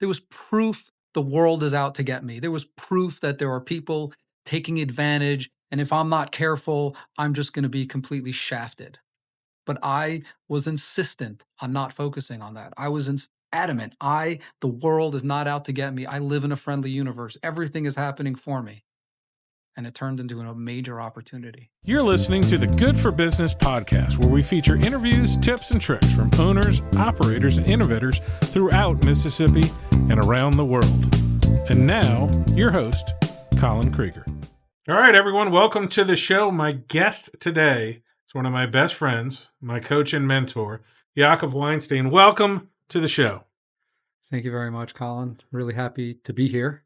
There was proof the world is out to get me. There was proof that there are people taking advantage. And if I'm not careful, I'm just going to be completely shafted. But I was insistent on not focusing on that. I was adamant. The world is not out to get me. I live in a friendly universe. Everything is happening for me. And it turned into a major opportunity. You're listening to the Good for Business podcast, where we feature interviews, tips, and tricks from owners, operators, and innovators throughout Mississippi and around the world. And now, your host, Colin Krieger. All right, everyone, welcome to the show. My guest today is one of my best friends, my coach and mentor, Yaakov Weinstein. Welcome to the show. Thank you very much, Colin. Really happy to be here.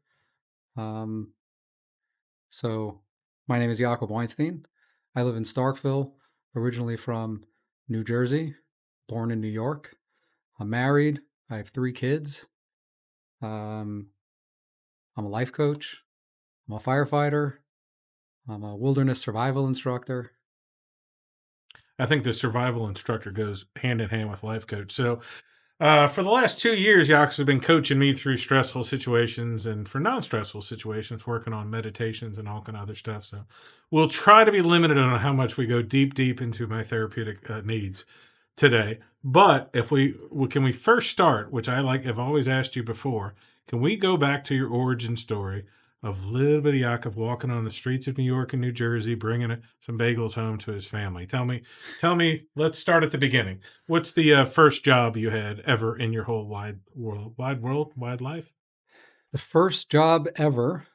So my name is Yaakov Weinstein. I live in Starkville, originally from New Jersey, born in New York. I'm married. I have 3 kids. I'm a life coach. I'm a firefighter. I'm a wilderness survival instructor. I think the survival instructor goes hand in hand with life coach. So for the last 2 years, Yaakov has been coaching me through stressful situations and for non-stressful situations, working on meditations and all kind of other stuff. So we'll try to be limited on how much we go deep into my therapeutic needs today. But can we first start, which I've always asked you before, can we go back to your origin story of little bitty Yaakov walking on the streets of New York and New Jersey, bringing some bagels home to his family? Tell me, let's start at the beginning. What's the first job you had ever in your whole wide life? The first job ever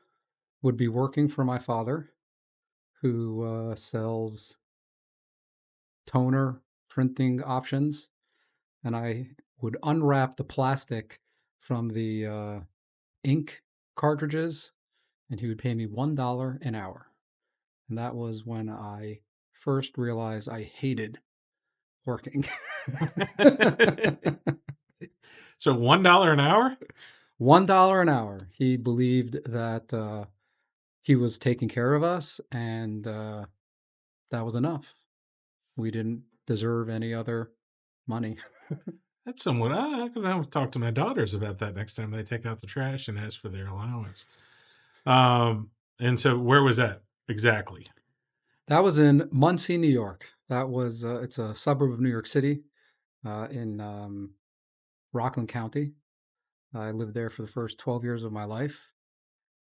would be working for my father, who sells toner printing options. And I would unwrap the plastic from the ink cartridges, and he would pay me $1 an hour. And that was when I first realized I hated working. So $1 an hour? $1 an hour. He believed that he was taking care of us, and that was enough. We didn't deserve any other money. That's somewhat. I can talk to my daughters about that next time they take out the trash and ask for their allowance. And so where was that exactly? That was in Muncie, New York. That was it's a suburb of New York City, in Rockland County. I lived there for the first 12 years of my life.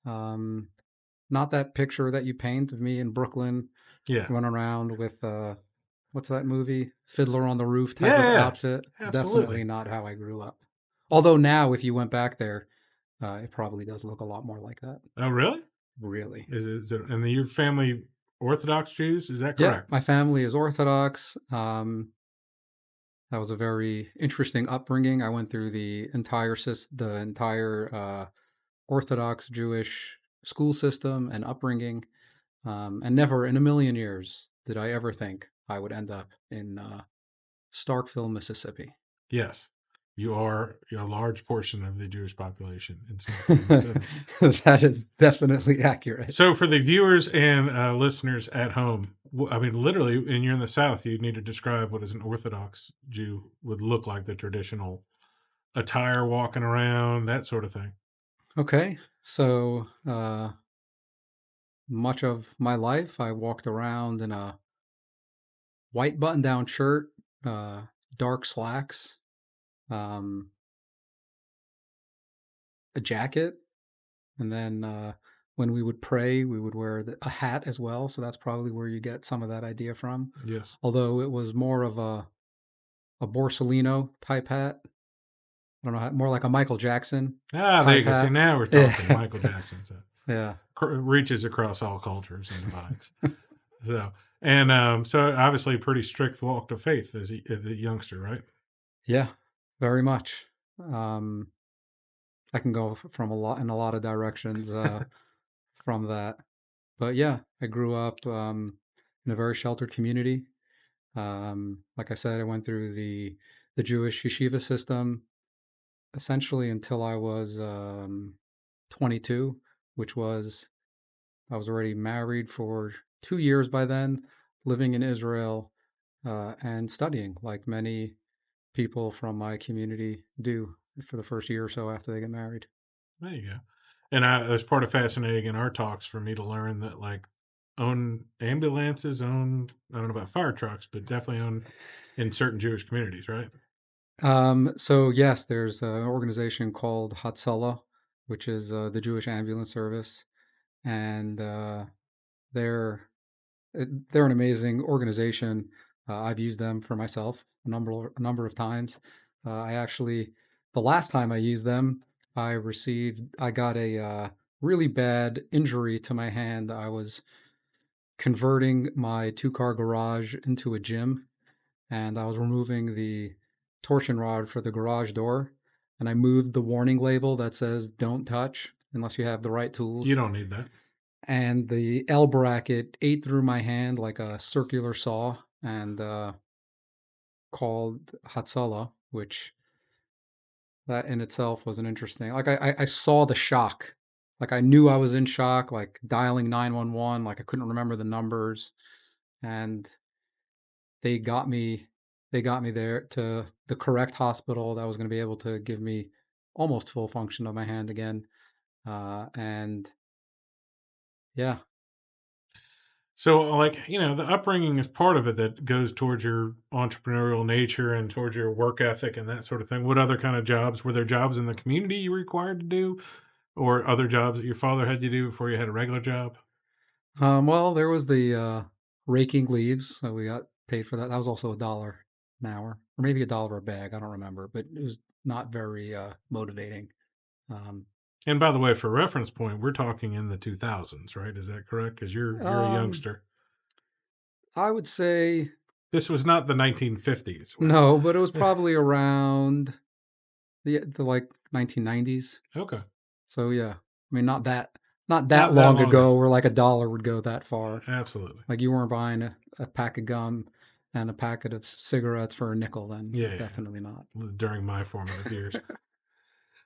Not that picture that you paint of me in Brooklyn, running around with what's that movie, Fiddler on the Roof type of outfit. Absolutely. Definitely not how I grew up. Although now, if you went back there, it probably does look a lot more like that. Oh, really? Really? Is it? And your family Orthodox Jews? Is that correct? Yeah, my family is Orthodox. That was a very interesting upbringing. I went through the entire Orthodox Jewish school system and upbringing, and never in a million years did I ever think I would end up in Starkville, Mississippi. Yes, you're a large portion of the Jewish population in Starkville, Mississippi. That is definitely accurate. So for the viewers and listeners at home, I mean, literally, and you're in the South, you need to describe what an Orthodox Jew would look like, the traditional attire, walking around, that sort of thing. Okay, so much of my life I walked around in a white button-down shirt, dark slacks, a jacket, and then when we would pray, we would wear a hat as well. So that's probably where you get some of that idea from. Yes. Although it was more of a Borsalino type hat. I don't know, more like a Michael Jackson. There you go. See, now we're talking Michael Jackson. So yeah. Reaches across all cultures and divides. So obviously a pretty strict walk to faith as a youngster, right? Yeah, very much. I can go in a lot of directions from that. But yeah, I grew up in a very sheltered community. Like I said, I went through the Jewish yeshiva system essentially until I was 22, which was I was already married for 2 years by then, living in Israel and studying like many people from my community do. for the first year or so after they get married. There you go. And that's part of fascinating in our talks for me to learn that like own ambulances, own I don't know about fire trucks, but definitely own in certain Jewish communities, right? So yes, there's an organization called Hatzalah, which is the Jewish ambulance service, and they're they're an amazing organization. I've used them for myself a number of times. I actually, the last time I used them, I got a really bad injury to my hand. I was converting my two-car garage into a gym, and I was removing the torsion rod for the garage door, and I moved the warning label that says "Don't touch" unless you have the right You tools. don't need that. And the L bracket ate through my hand like a circular saw, and called Hatsala, which that in itself was an interesting. Like I saw the shock, like I knew I was in shock, like dialing 911, like I couldn't remember the numbers, and they got me they got me there to the correct hospital that was going to be able to give me almost full function of my hand again. And yeah. So, like, the upbringing is part of it that goes towards your entrepreneurial nature and towards your work ethic and that sort of thing. What other kind of jobs were there? Jobs in the community you were required to do, or other jobs that your father had you do before you had a regular job? Well, there was the raking leaves, so we got paid for that. That was also $1 an hour, or maybe $1 a bag. I don't remember, but it was not very motivating. Um, And by the way, for reference point, we're talking in the 2000s, right? Is that correct? Because you're a um, youngster. I would say This was not the 1950s. no, but it was probably around the like 1990s. Okay, So yeah, I mean, not that not that long long ago. ago, where like $1 would go that far. Absolutely. Like you weren't buying a pack of gum and a packet of cigarettes for a nickel, then Yeah, yeah, definitely not. yeah. During my formative years.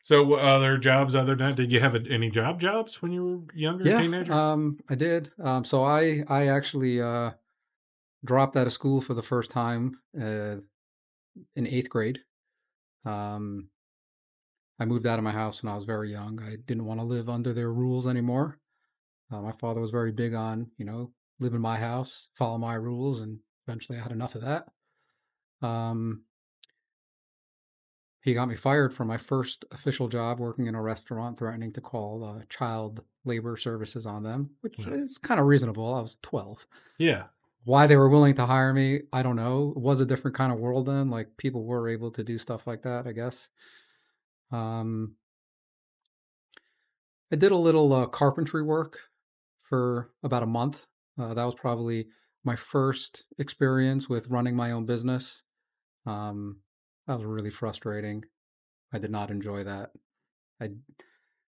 So, other jobs other than that, did you have any jobs when you were younger, Yeah, teenager? I did. So I actually dropped out of school for the first time in eighth grade. Um, I moved out of my house when I was very young. I didn't want to live under their rules anymore. My father was very big on, live in my house, follow my rules, and eventually I had enough of that. Um, he got me fired from my first official job working in a restaurant, threatening to call child labor services on them, which Yeah. is kind of reasonable. I was 12. Yeah. Why they were willing to hire me, I don't know. It was a different kind of world then. Like people were able to do stuff like that, I guess. Um, I did a little carpentry work for about a month. That was probably my first experience with running my own business. Um, that was really frustrating. I did not enjoy that. I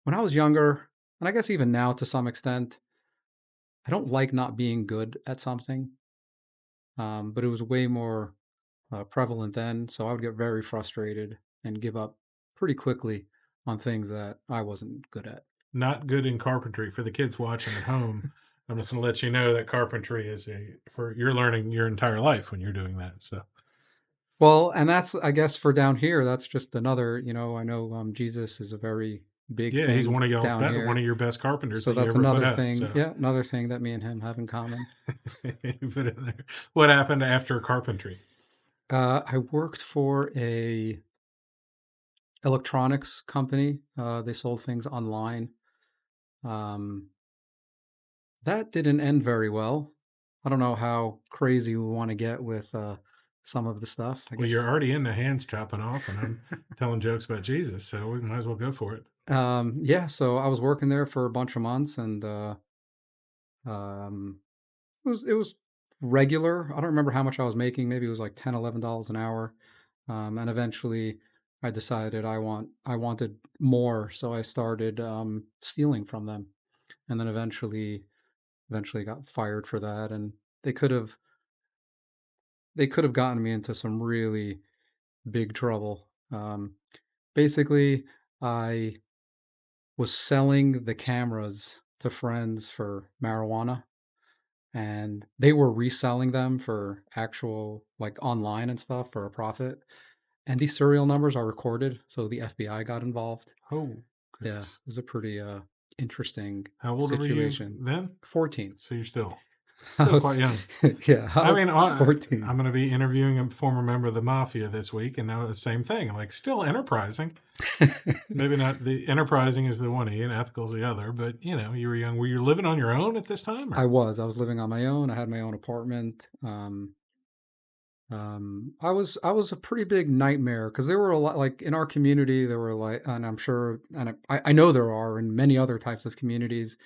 When I was younger, and I guess even now to some extent, I don't like not being good at something. But it was way more prevalent then, so I would get very frustrated and give up pretty quickly on things that I wasn't good at. Not good in carpentry. For the kids watching at home, I'm just going to let you know that carpentry is for you're learning your entire life when you're doing that. So, Well, and that's, I guess, for down here, that's just another, I know Jesus is a very big yeah, he's thing one of down one here. of your best carpenters So that you that's ever put another out. thing. So, Yeah, another thing that me and him have in common. you put it in there. What happened after carpentry? I worked for a electronics company. They sold things online. Um, That didn't end very well. I don't know how crazy we wanna get with, some of the stuff, I Well, you're guess. already in the hands chopping off, and I'm telling jokes about Jesus, so we might as well go for it. Yeah, so I was working there for a bunch of months, and, um, it was regular. I don't remember how much I was making, maybe it was like $10, $11 an hour, and eventually I decided I wanted more, so I started, stealing from them, and then eventually got fired for that, and they could have they could have gotten me into some really big trouble. Basically, I was selling the cameras to friends for marijuana, and they were reselling them for actual, like online and stuff for a profit. And these serial numbers are recorded, so the FBI got involved. Oh, Yeah, it goodness. was a pretty interesting How old were you situation. then? 14. So you're I still was quite young. yeah, I I was mean, 14. I'm going to be interviewing a former member of the mafia this week, and now the same thing. Like, still enterprising. Maybe not the enterprising is the one E and ethical is the other, but you were young. Were you living on your own at this time, or? I was living on my own. I had my own apartment. I was a pretty big nightmare because there were a lot, like in our community, there were like, and I'm sure, and I know there are in many other types of communities,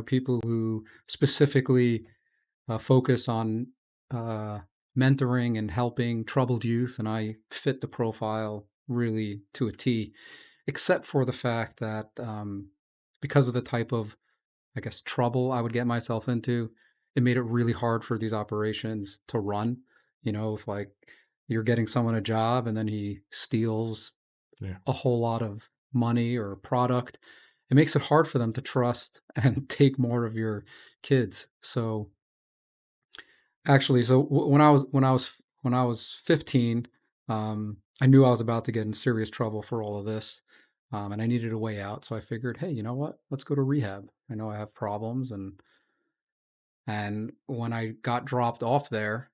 people who specifically focus on uh, mentoring and helping troubled youth, and I fit the profile really to a T, except for the fact that because of the type of, I guess, trouble I would get myself into, it made it really hard for these operations to run. If like you're getting someone a job and then he steals Yeah, a whole lot of money or product, it makes it hard for them to trust and take more of your kids. So actually, so when I was 15, I knew I was about to get in serious trouble for all of this, and I needed a way out. So I figured, hey, you know what? Let's go to rehab. I know I have problems, and when I got dropped off there,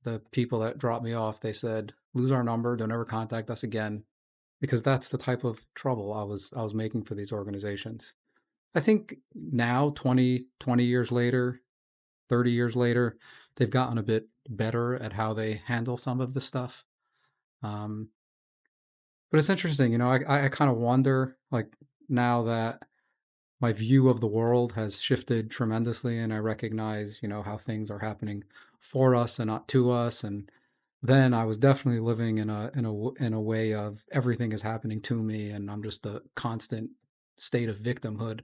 the people that dropped me off, they said, lose our number, don't ever contact us again, because that's the type of trouble I was making for these organizations. I think now, 20 years later, 30 years later, they've gotten a bit better at how they handle some of the stuff. Um, but it's interesting, I kind of wonder, like, now that my view of the world has shifted tremendously and I recognize, how things are happening for us and not to us. And then I was definitely living in a way of everything is happening to me and I'm just a constant state of victimhood.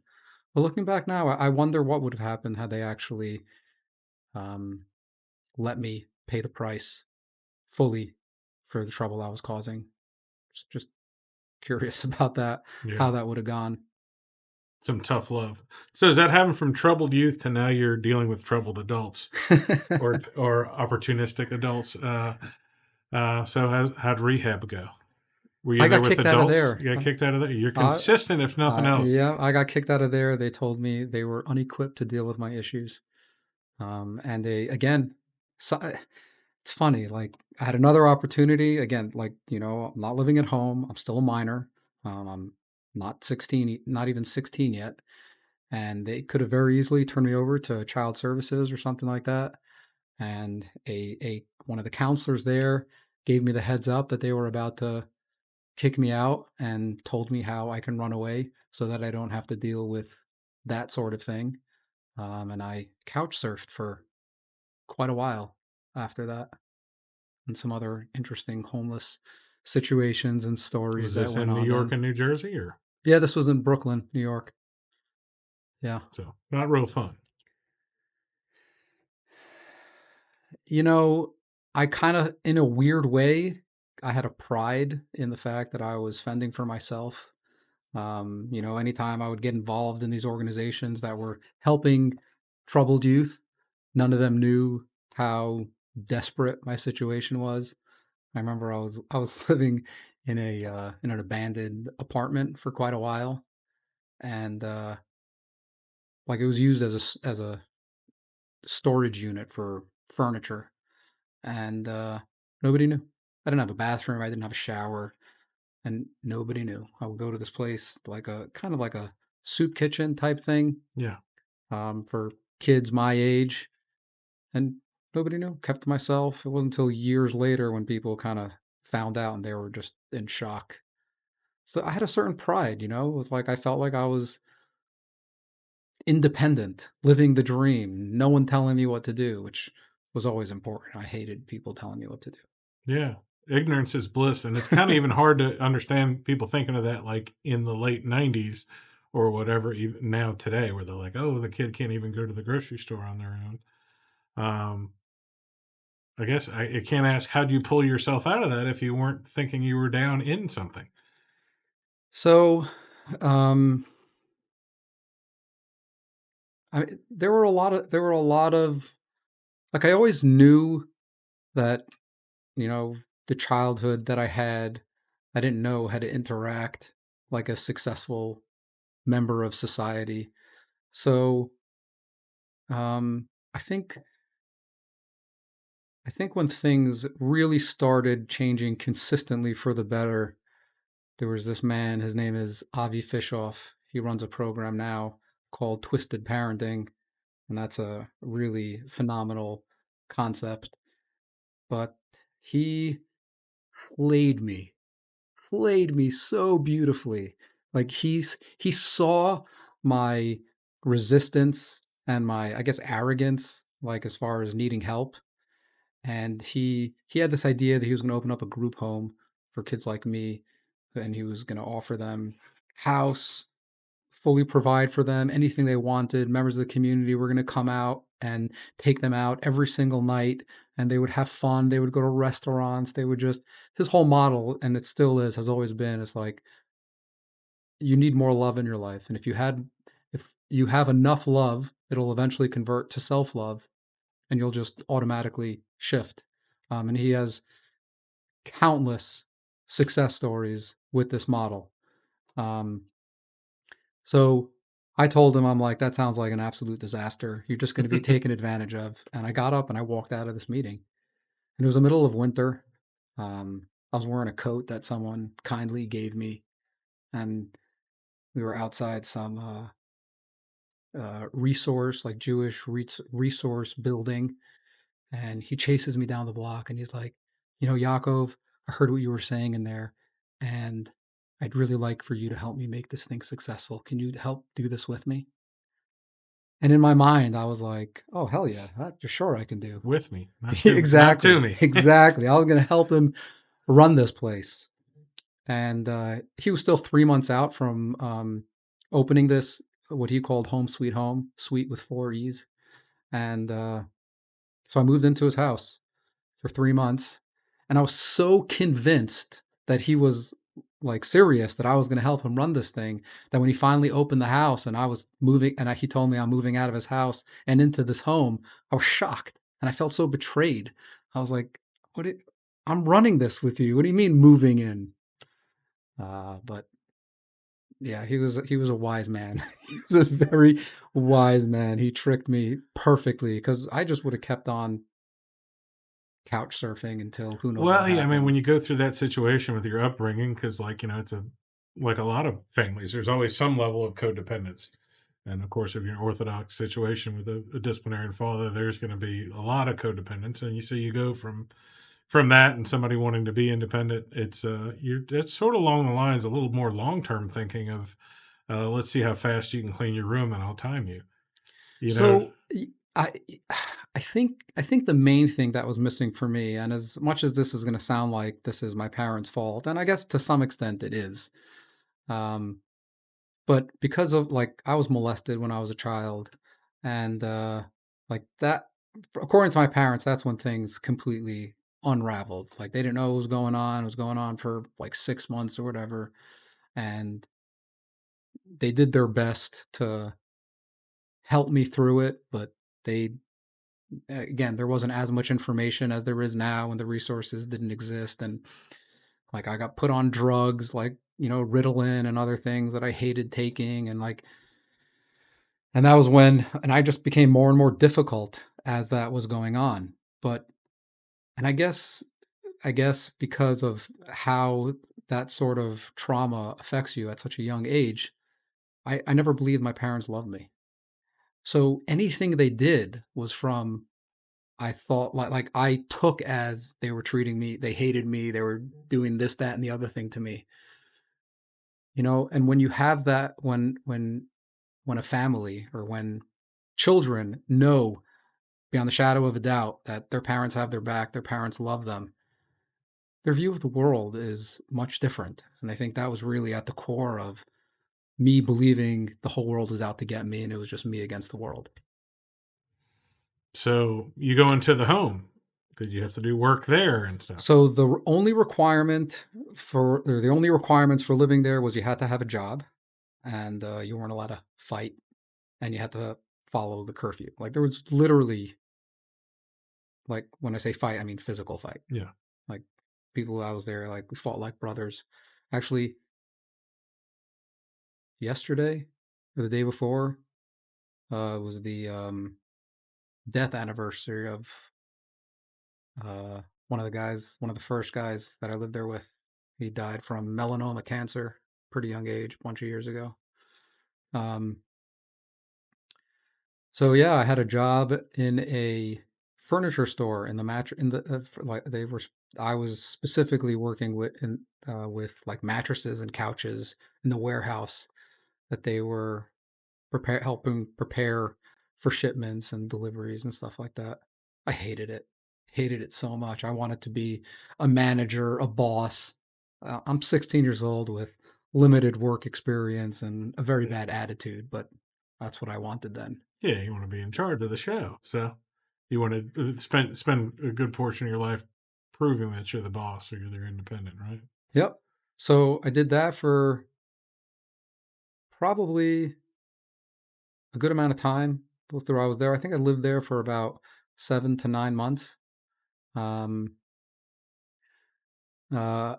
But looking back now, I wonder what would have happened had they actually um, let me pay the price fully for the trouble I was causing. Just curious about that, yeah. how that would have gone. Some tough love. So does that happen from troubled youth to now you're dealing with troubled adults or opportunistic adults? So how'd rehab go? Were you I there got with kicked out of adults? there. You got kicked out of there. You're I, consistent, if nothing else. yeah, I got kicked out of there. They told me they were unequipped to deal with my issues. And they, again, so, it's funny. Like I had another opportunity again. Like I'm not living at home. I'm still a minor. I'm not 16, not even 16 yet. And they could have very easily turned me over to child services or something like that. And a one of the counselors there gave me the heads up that they were about to kick me out and told me how I can run away so that I don't have to deal with that sort of thing. And I couch surfed for quite a while after that, and some other interesting homeless situations and stories Was that this went in New on York then. and New Jersey, or Yeah, this was in Brooklyn, New York. Yeah. so not real fun? You know, I kind of, in a weird way, I had a pride in the fact that I was fending for myself. Anytime I would get involved in these organizations that were helping troubled youth, none of them knew how desperate my situation was. I remember I was living in an abandoned apartment for quite a while, and like it was used as a storage unit for furniture, and nobody knew. I didn't have a bathroom. I didn't have a shower, and nobody knew. I would go to this place like a kind of like a soup kitchen type thing Yeah, for kids my age, and nobody knew. Kept to myself. It wasn't until years later when people kind of found out and they were just in shock. So I had a certain pride, with like I felt like I was independent, living the dream, no one telling me what to do, which was always important. I hated people telling me what to yeah. Ignorance is bliss, and it's kind of do. even hard to understand people thinking of that like in the late '90s or whatever. Even now today, where they're like, "Oh, the kid can't even go to the grocery store on their own." Um, I guess I can't ask how do you pull yourself out of that if you weren't thinking you were down in something. So, um, there were a lot of like I always knew that the childhood that I had, I didn't know how to interact like a successful member of society. So, I think when things really started changing consistently for the better, there was this man, his name is Avi Fishoff. He runs a program now called Twisted Parenting, and that's a really phenomenal concept. But he played me, played me so beautifully. Like he saw my resistance and my, I guess, arrogance, like as far as needing help. And he had this idea that he was going to open up a group home for kids like me, and he was going to offer them house, fully provide for them anything they wanted. Members of the community were going to come out and take them out every single night, and they would have fun. They would go to restaurants. They would just, his whole model, and it still is, has always been, it's like, you need more love in your life. And if you have enough love, it'll eventually convert to self love, and you'll just automatically shift. And he has countless success stories with this model. Um, So I told him, I'm like, that sounds like an absolute disaster. You're just going to be taken advantage of. And I got up and I walked out of this meeting. And it was the middle of winter. I was wearing a coat that someone kindly gave me. And we were outside some resource, like Jewish resource building. And he chases me down the block and he's like, Yaakov, I heard what you were saying in there. And I'd really like for you to help me make this thing successful. Can you help do this with me? And in my mind, I was like, "Oh, hell yeah, that for sure I can do." With me, not to me, not to Exactly, me. exactly. I was gonna help him run this place, and, he was still 3 months out from, opening this, what he called Home Sweet Home, sweet with 4 E's, and, so I moved into his house for 3 months, and I was so convinced that he was, like, serious, that I was gonna help him run this thing, that when he finally opened the house and I was moving and he told me I'm moving out of his house and into this home, I was shocked, and I felt so betrayed. I was like, "What it I'm running this with you. What do you mean moving in?" But yeah, he was a wise man. He's a very wise man. He tricked me perfectly because I just would have kept on couch surfing until who knows what Well, yeah, I mean, happened. when you go through that situation with your upbringing, because it's like a lot of families, there's always some level of codependence. And of course, if you're an orthodox situation with a disciplinarian father, there's going to be a lot of codependence. And you go from that and somebody wanting to be independent. It's sort of along the lines a little more long term thinking of let's see how fast you can clean your room and I'll time you. You know, So, I I think the main thing that was missing for me, and as much as this is gonna sound like this is my parents' fault, and I guess to some extent it is, um, but because of, like, I was molested when I was a child, and, like, that according to my parents, that's when things completely unraveled. Like, they didn't know what was going on. It was going on for, like, 6 months or whatever, and they did their best to help me through it, but they again, there wasn't as much information as there is now, and the resources didn't exist. And like, I got put on drugs, like, Ritalin and other things that I hated taking. And like, and that was when, and I just became more and more difficult as that was going on. But, and I guess because of how that sort of trauma affects you at such a young age, I never believed my parents loved me. So anything they did was from, I thought, like I took as they were treating me, they hated me, they were doing this, that, and the other thing to me. And when you have that, when a family or when children know beyond the shadow of a doubt that their parents have their back, their parents love them, their view of the world is much different. And I think that was really at the core of me believing the whole world was out to get me and it was just me against the world. so you go into the home. Did you have to do work there and stuff? So the only requirements for living there was you had to have a job, and you weren't allowed to fight, and you had to follow the curfew. Like, there was literally, like, when I say fight, I mean physical fight. Yeah. Like, people I was there, like we fought like brothers. Actually, yesterday or the day before was the death anniversary of one of the guys, one of the first guys that I lived there with. He died from melanoma cancer, pretty young age, a bunch of years ago. Um, so yeah, I had a job in a furniture store in the like they were. I was specifically working with like mattresses and couches in the warehouse that they were helping prepare for shipments and deliveries and stuff like that. I hated it so much. I wanted to be a manager, a boss. I'm 16 years old with limited work experience and a very Yeah. bad attitude, but that's what I wanted then. Yeah, you want to be in charge of the show. So you want to spend a good portion of your life proving that you're the boss or you're independent, right? Yep. So I did that for probably a good amount of time. Both through I was there. I think I lived there for about 7 to 9 months. Um, uh,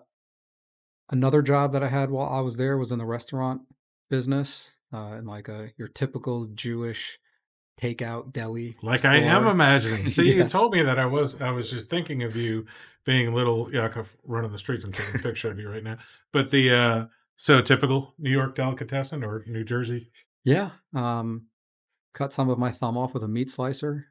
Another job that I had while I was there was in the restaurant business, in like a your typical Jewish takeout deli Like I am store. imagining. See, you Yeah. told me that I was just thinking of you being little Yaakov running the streets. I'm taking a picture of you right now. But the so typical New York delicatessen or New Jersey. Yeah. Cut some of my thumb off with a meat slicer.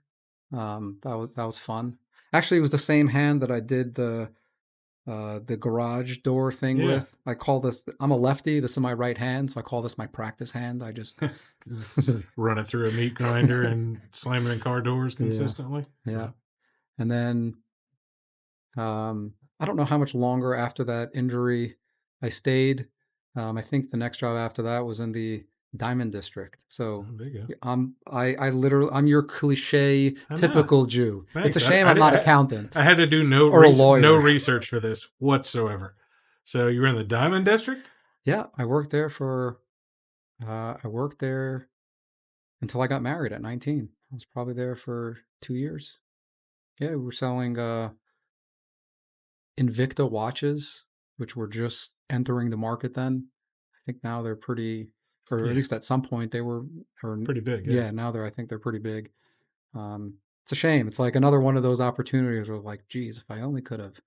That was fun. Actually, it was the same hand that I did the garage door thing Yeah. with. I call this. I'm a lefty. This is my right hand, so I call this my practice hand. I just. Run it through a meat grinder and slam it in car doors Yeah. consistently. Yeah. So And then I don't know how much longer after that injury I stayed. I think the next job after that was in the Diamond District. So there you go. I literally I'm your cliche I know. typical Jew. It's a Thanks. shame I'm not accountant I had to do or a no lawyer. research for this whatsoever. So you were in the Diamond District? Yeah, I worked there until I got married at 19. I was probably there for 2 years. Yeah, we were selling Invicta watches, which were just entering the market then. I think now they're pretty, or at Yeah, least at some point they were, or pretty big. Yeah. yeah, now I think they're pretty big. It's a shame. It's like another one of those opportunities where like, geez, if I only could have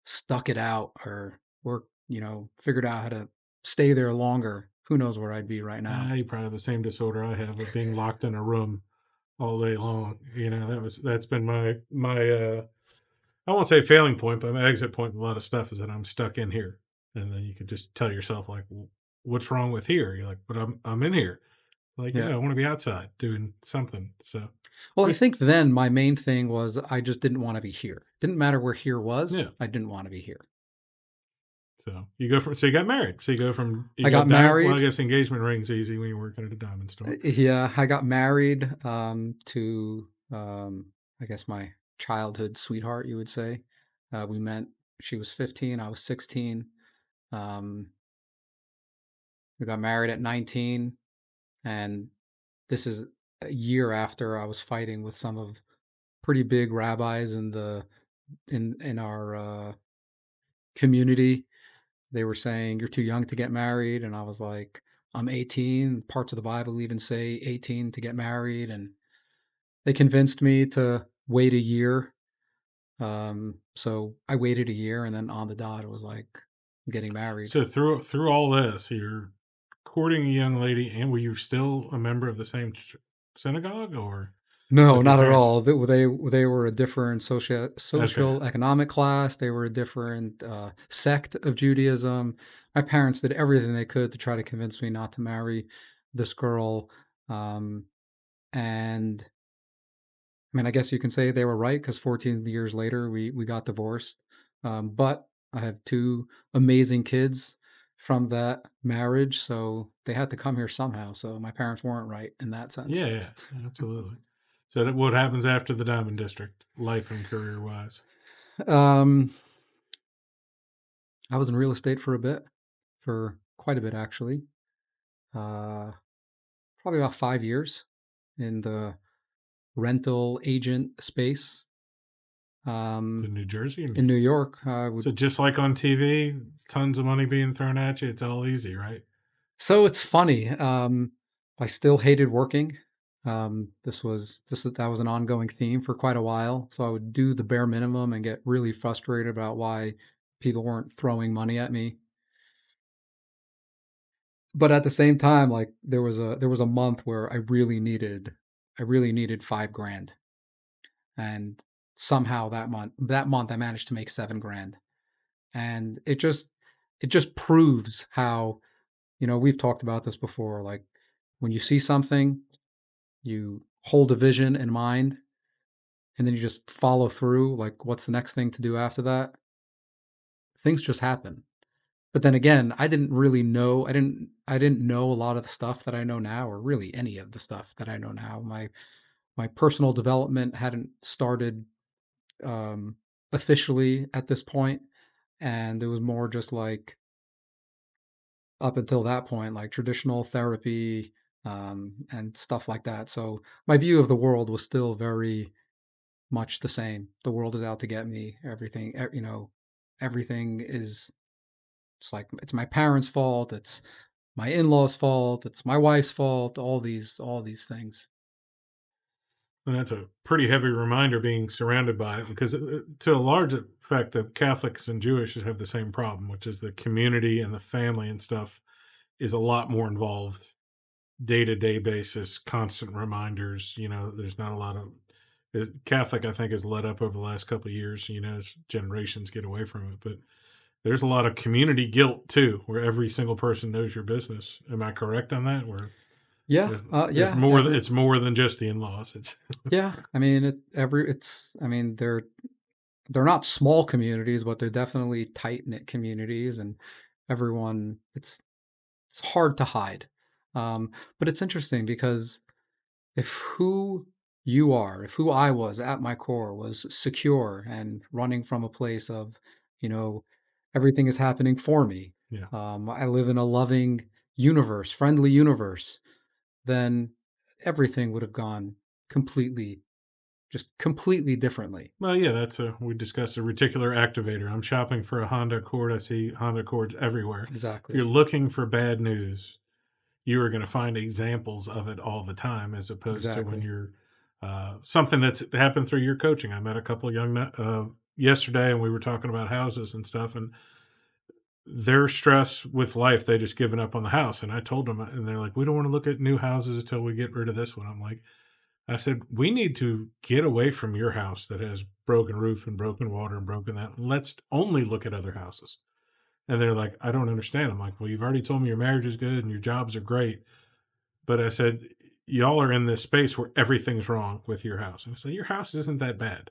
stuck it out or figured out how to stay there longer, who knows where I'd be right now. You probably have the same disorder I have of being locked in a room all day long. That's been my I won't say failing point, but my exit point. In a lot of stuff is that I'm stuck in here, and then you could just tell yourself like, well, "What's wrong with here?" You're like, "But I'm in here." Like, Yeah. I want to be outside doing something. So, Well, I but think then my main thing was I just didn't want to be here. Didn't matter where here was. yeah. I didn't want to be here. So you got married. So you I got got diamond. Well, I married. guess engagement rings easy when you're working at a diamond store. Yeah, I got married to I guess my childhood sweetheart, you would say. We met. She was 15. I was 16. Um, we got married at 19, and this is a year after I was fighting with some of pretty big rabbis in our community. They were saying you're too young to get married, and I was like, I'm 18. Parts of the Bible even say 18 to get married, and they convinced me to wait a year. So I waited a year, and then on the dot, it was like getting married. So through all this, you're courting a young lady, and were you still a member of the same synagogue or No, with your not at parents? all. They were a different Okay. social economic class. They were a different sect of Judaism. My parents did everything they could to try to convince me not to marry this girl. Um, and I mean, I guess you can say they were right because 14 years later we got divorced. But I have two amazing kids from that marriage, so they had to come here somehow. So my parents weren't right in that Yeah, sense. yeah, absolutely. So what happens after the Diamond District, life and career wise? Um, I was in real estate for a bit, for quite a bit actually. Uh, Probably about 5 years in the rental agent space. To New Jersey, and in New York. I would. so just like on TV, tons of money being thrown at you. It's all easy, right? So it's funny. I still hated working. That was an ongoing theme for quite a while. So I would do the bare minimum and get really frustrated about why people weren't throwing money at me. But at the same time, like there was a month where I really needed 5 grand, and somehow that month I managed to make 7 grand, and it just proves how, we've talked about this before. Like, when you see something, you hold a vision in mind, and then you just follow through. Like, what's the next thing to do after that? Things just happen. But then again, I didn't know a lot of the stuff that I know now, or really any of the stuff that I know now. My personal development hadn't started um, officially at this point, and it was more just like, up until that point, like traditional therapy, and stuff like that. So my view of the world was still very much the same. The world is out to get me. Everything is. It's like it's my parents' fault. It's my in-laws' fault. It's my wife's fault. All these things. And that's a pretty heavy reminder being surrounded by it because, to a large effect, the Catholics and Jewish have the same problem, which is the community and the family and stuff is a lot more involved day to day basis, constant reminders. There's not a lot of Catholic, I think, has let up over the last couple of years, as generations get away from it. But there's a lot of community guilt too, where every single person knows your business. Am I correct on that? Where Yeah, there's yeah, more, it's more than just the in laws. It's yeah. I mean, it's. I mean, they're not small communities, but they're definitely tight knit communities, and everyone. It's hard to hide. But it's interesting because if who I was at my core was secure and running from a place of, you know, everything is happening for me. yeah. I live in a loving universe, friendly universe, then everything would have gone completely, just completely differently. Well, yeah, we discussed a reticular activator. I'm shopping for a Honda Accord. I see Honda Accords everywhere. If you're Exactly. looking for bad news, you are going to find examples of it all the time, as opposed to when Exactly. you're something that's happened through your coaching. I met a couple of yesterday, and we were talking about houses and stuff, and their stress with life, they just given up on the house. And I told them, and they're like, "We don't want to look at new houses until we get rid of this one." I'm like, I said, we need to get away from your house that has broken roof and broken water and broken that. Let's only look at other houses. And they're like, I don't understand. I'm like, well, you've already told me your marriage is good and your jobs are great. But I said, y'all are in this space where everything's wrong with your house. And I said, your house isn't that bad.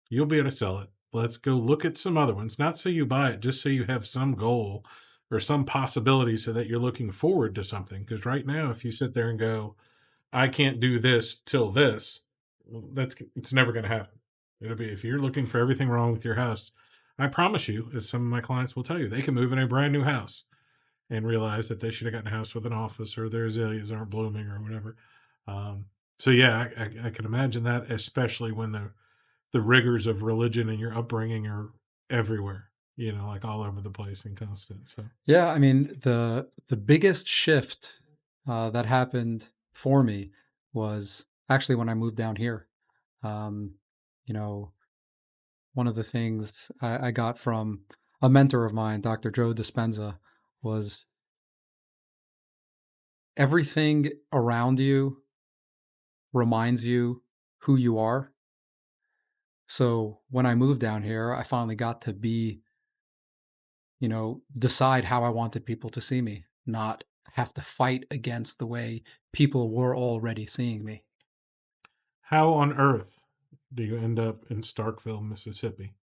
You'll be able to sell it. Let's go look at some other ones. Not so you buy it, just so you have some goal or some possibility so that you're looking forward to something. Because right now, if you sit there and go, I can't do this till this, well, it's never going to happen. It'll be, if you're looking for everything wrong with your house, I promise you, as some of my clients will tell you, they can move in a brand new house and realize that they should have gotten a house with an office, or their azaleas aren't blooming or whatever. Um, so yeah, I can imagine that, especially when the rigors of religion and your upbringing are everywhere, like all over the place and constant. So Yeah, I mean, the biggest shift that happened for me was actually when I moved down here. Um, you know, One of the things I got from a mentor of mine, Dr. Joe Dispenza, was everything around you reminds you who you are. So when I moved down here, I finally got to decide how I wanted people to see me, not have to fight against the way people were already seeing me. how on earth do you end up in Starkville, Mississippi,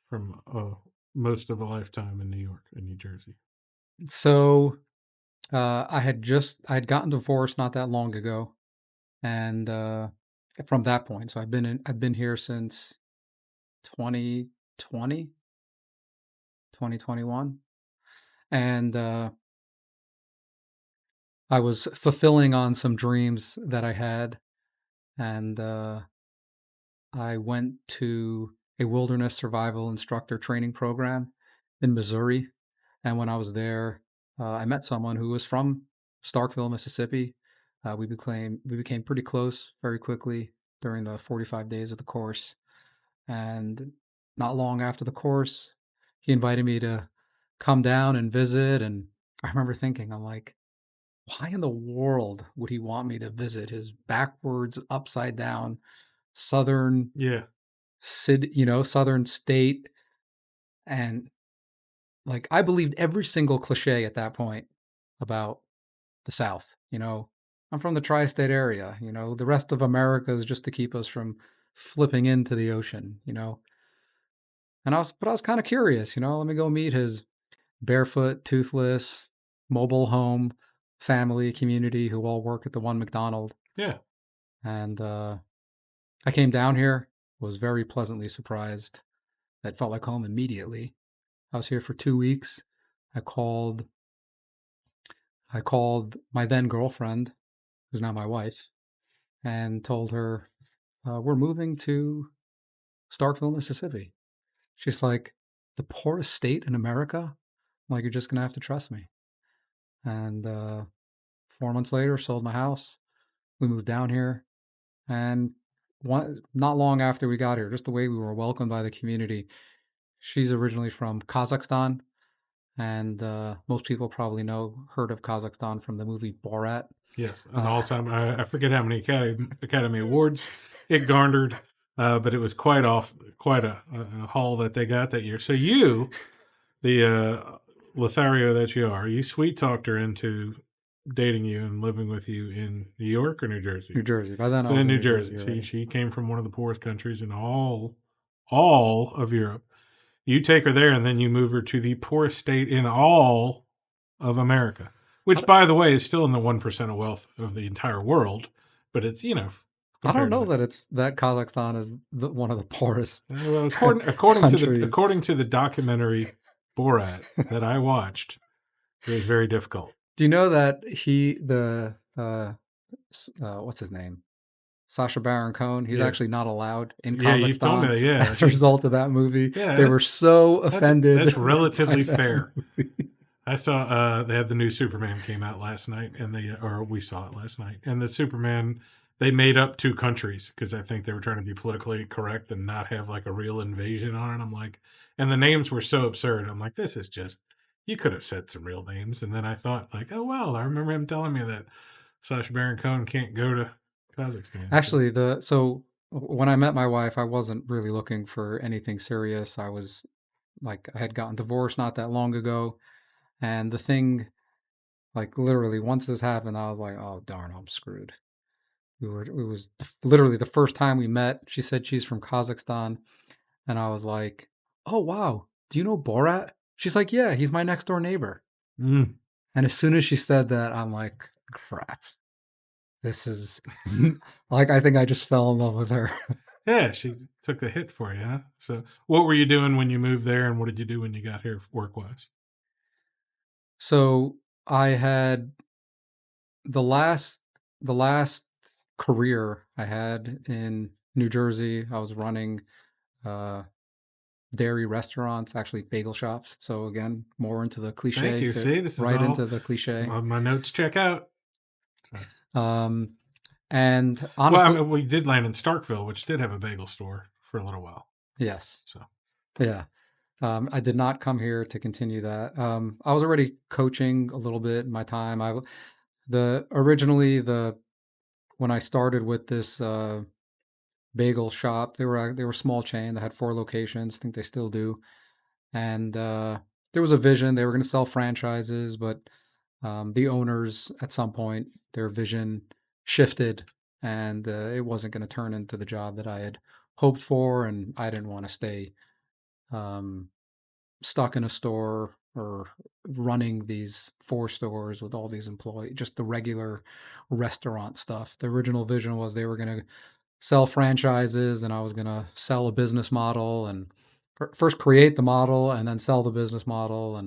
from most of a lifetime in New York and New Jersey? So I had gotten divorced not that long ago, and from that point, so I've been here since 2020, 2021, and I was fulfilling on some dreams that I had, and I went to a wilderness survival instructor training program in Missouri. And when I was there, I met someone who was from Starkville, Mississippi. We became pretty close very quickly during the 45 days of the course. And not long after the course, he invited me to come down and visit. And I remember thinking, I'm like, why in the world would he want me to visit his backwards, upside down southern Yeah. city, southern state? And like, I believed every single cliche at that point about the South. I'm from the tri-state area. The rest of America is just to keep us from flipping into the ocean. But I was kind of curious. Let me go meet his barefoot, toothless, mobile home family community who all work at the one McDonald. Yeah. And I came down here, was very pleasantly surprised. It felt like home immediately. I was here for 2 weeks. I called I called my then girlfriend, who's now my wife, and told her we're moving to Starkville, Mississippi. She's like, the poorest state in America? I'm like, you're just gonna have to trust me. And 4 months later, sold my house. We moved down here, and not long after we got here, just the way we were welcomed by the community. She's originally from Kazakhstan, and most people probably heard of Kazakhstan from the movie Borat. Yes, an Uh, all-time. I forget how many Academy Awards it garnered, but it was quite a haul that they got that year. So you, the Lothario that you are, you sweet talked her into dating you and living with you in New York or New Jersey. New Jersey. By then, I So was in in New New Jersey. Jersey See, already. she came from one of the poorest countries in all of Europe. You take her there, and then you move her to the poorest state in all of America, I which, don't, by the way, is still in the 1% of wealth of the entire world, but it's, I don't compared to know that. that Kazakhstan is one of the poorest Well, countries. according to the documentary Borat that I watched, it was very difficult. Do you know that what's his name? Sacha Baron Cohen, he's Yeah. actually not allowed in Yeah, you've told me Kazakhstan that. Yeah. as a result of that movie. Yeah, They were so that's offended by relatively that fair. movie. I saw they had the new Superman came out last night, and or we saw it last night, and the Superman they made up two countries because I think they were trying to be politically correct and not have like a real invasion on it. I'm like, and the names were so absurd. I'm like, this is just you could have said some real names. And then I thought like, oh well, I remember him telling me that Sacha Baron Cohen can't go to Kazakhstan. So Actually, when I met my wife, I wasn't really looking for anything serious. I had gotten divorced not that long ago, and the thing, like literally, once this happened, I was like, "Oh darn, I'm screwed." It was literally the first time we met. She said she's from Kazakhstan, and I was like, "Oh wow, do you know Borat?" She's like, "Yeah, he's my next door neighbor." mm, And as soon as she said that, I'm like, "Crap, this is like I think I just fell in love with her." yeah, she took the hit for you. Huh? So what were you doing when you moved there, and what did you do when you got here work wise? So I had the last the last career I had in New Jersey. I was running uh, dairy restaurants, actually bagel shops. So again, more into the Thank cliche, you. fit See, this is right all into the cliche. my notes check out. So, Um, and well, I honestly, mean, we did land in Starkville, which did have a bagel store for a little while. yes, So yeah. I did not come here to continue that. I was already coaching a little bit in my time. The originally the when I started with this bagel shop, they were small chain. They had 4 locations. I think they still do. And there was a vision. They were going to sell franchises, but the owners at some point their vision shifted, and it wasn't going to turn into the job that I had hoped for, and I didn't want to stay um, stuck in a store or running these 4 stores with all these employees, just the regular restaurant stuff. The original vision was they were going to sell franchises and I was going to sell a business model and first create the model and then sell the business model.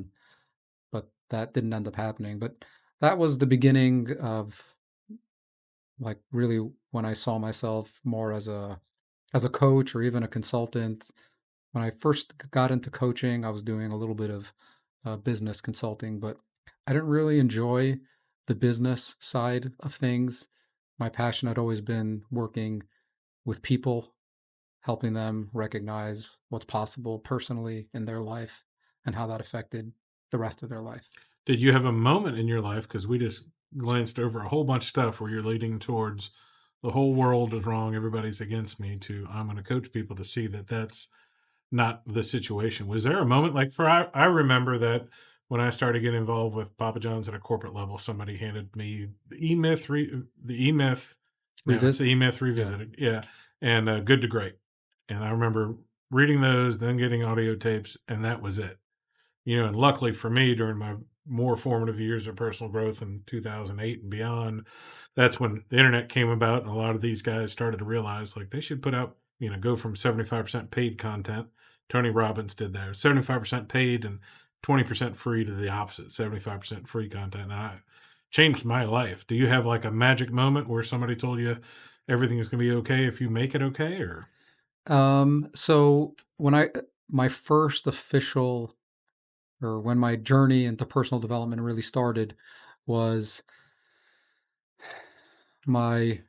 But that didn't end up happening. But that was the beginning of like really when I saw myself more as a coach or even a consultant. when I first got into coaching, I was doing a little bit of business consulting, but I didn't really enjoy the business side of things. My passion had always been working with people, helping them recognize what's possible personally in their life and how that affected the rest of their life. Did you have a moment in your life, because we just glanced over a whole bunch of stuff where you're leading towards the whole world is wrong, everybody's against me, to I'm going to coach people to see that that's not the situation. Was there a moment like for I remember that when I started getting involved with Papa John's at a corporate level, somebody handed me the E Myth. Now it's the Revisit? E Myth Yeah. Revisited, yeah, and Good to Great. And I remember reading those, then getting audio tapes, and that was it. And luckily for me, during my more formative years of personal growth in 2008 and beyond, that's when the internet came about, and a lot of these guys started to realize like they should put out, go from 75% paid content. Tony Robbins did that. 75% paid and 20% free, to the opposite, 75% free content. And I changed my life. Do you have like a magic moment where somebody told you everything is going to be okay if you make it okay? Or So when my first official, or when my journey into personal development really started, was my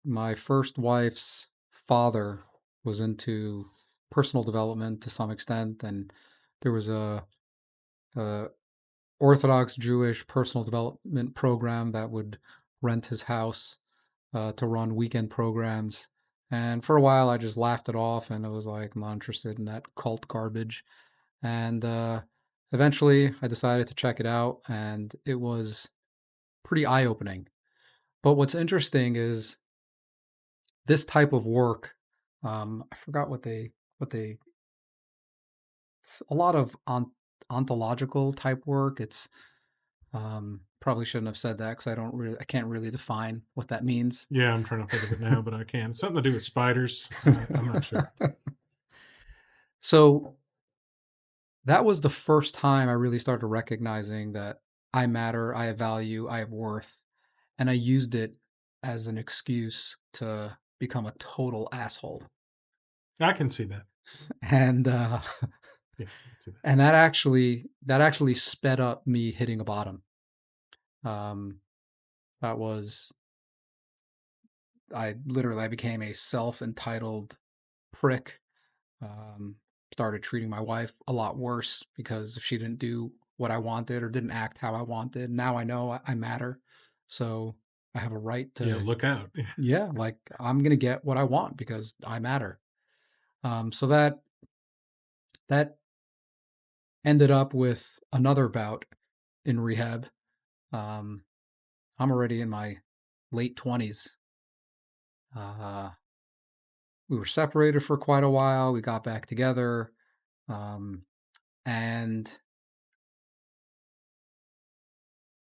my first wife's father was into personal development to some extent, and there was a Orthodox Jewish personal development program that would rent his house to run weekend programs. And for a while, I just laughed it off, and I was like, I'm not interested in that cult garbage. And eventually, I decided to check it out, and it was pretty eye opening. But what's interesting is this type of work. I forgot what they. It's a lot of ontological type work. It's probably shouldn't have said that because I can't really define what that means. yeah, I'm trying to think of it now, but I can. Something to do with spiders. I'm not sure. So that was the first time I really started recognizing that I matter, I have value, I have worth, and I used it as an excuse to become a total asshole. I can see that. And Yeah, I can see that. and that actually sped up me hitting a bottom. Um, that was I became a self-entitled prick. Um, Started treating my wife a lot worse because if she didn't do what I wanted or didn't act how I wanted, now I know I matter. So I have a right Yeah, to, look out. yeah, like I'm gonna get what I want because I matter. So that ended up with another bout in rehab. Um, I'm already in my late 20s. Uh, we were separated for quite a while. We got back together. Um, and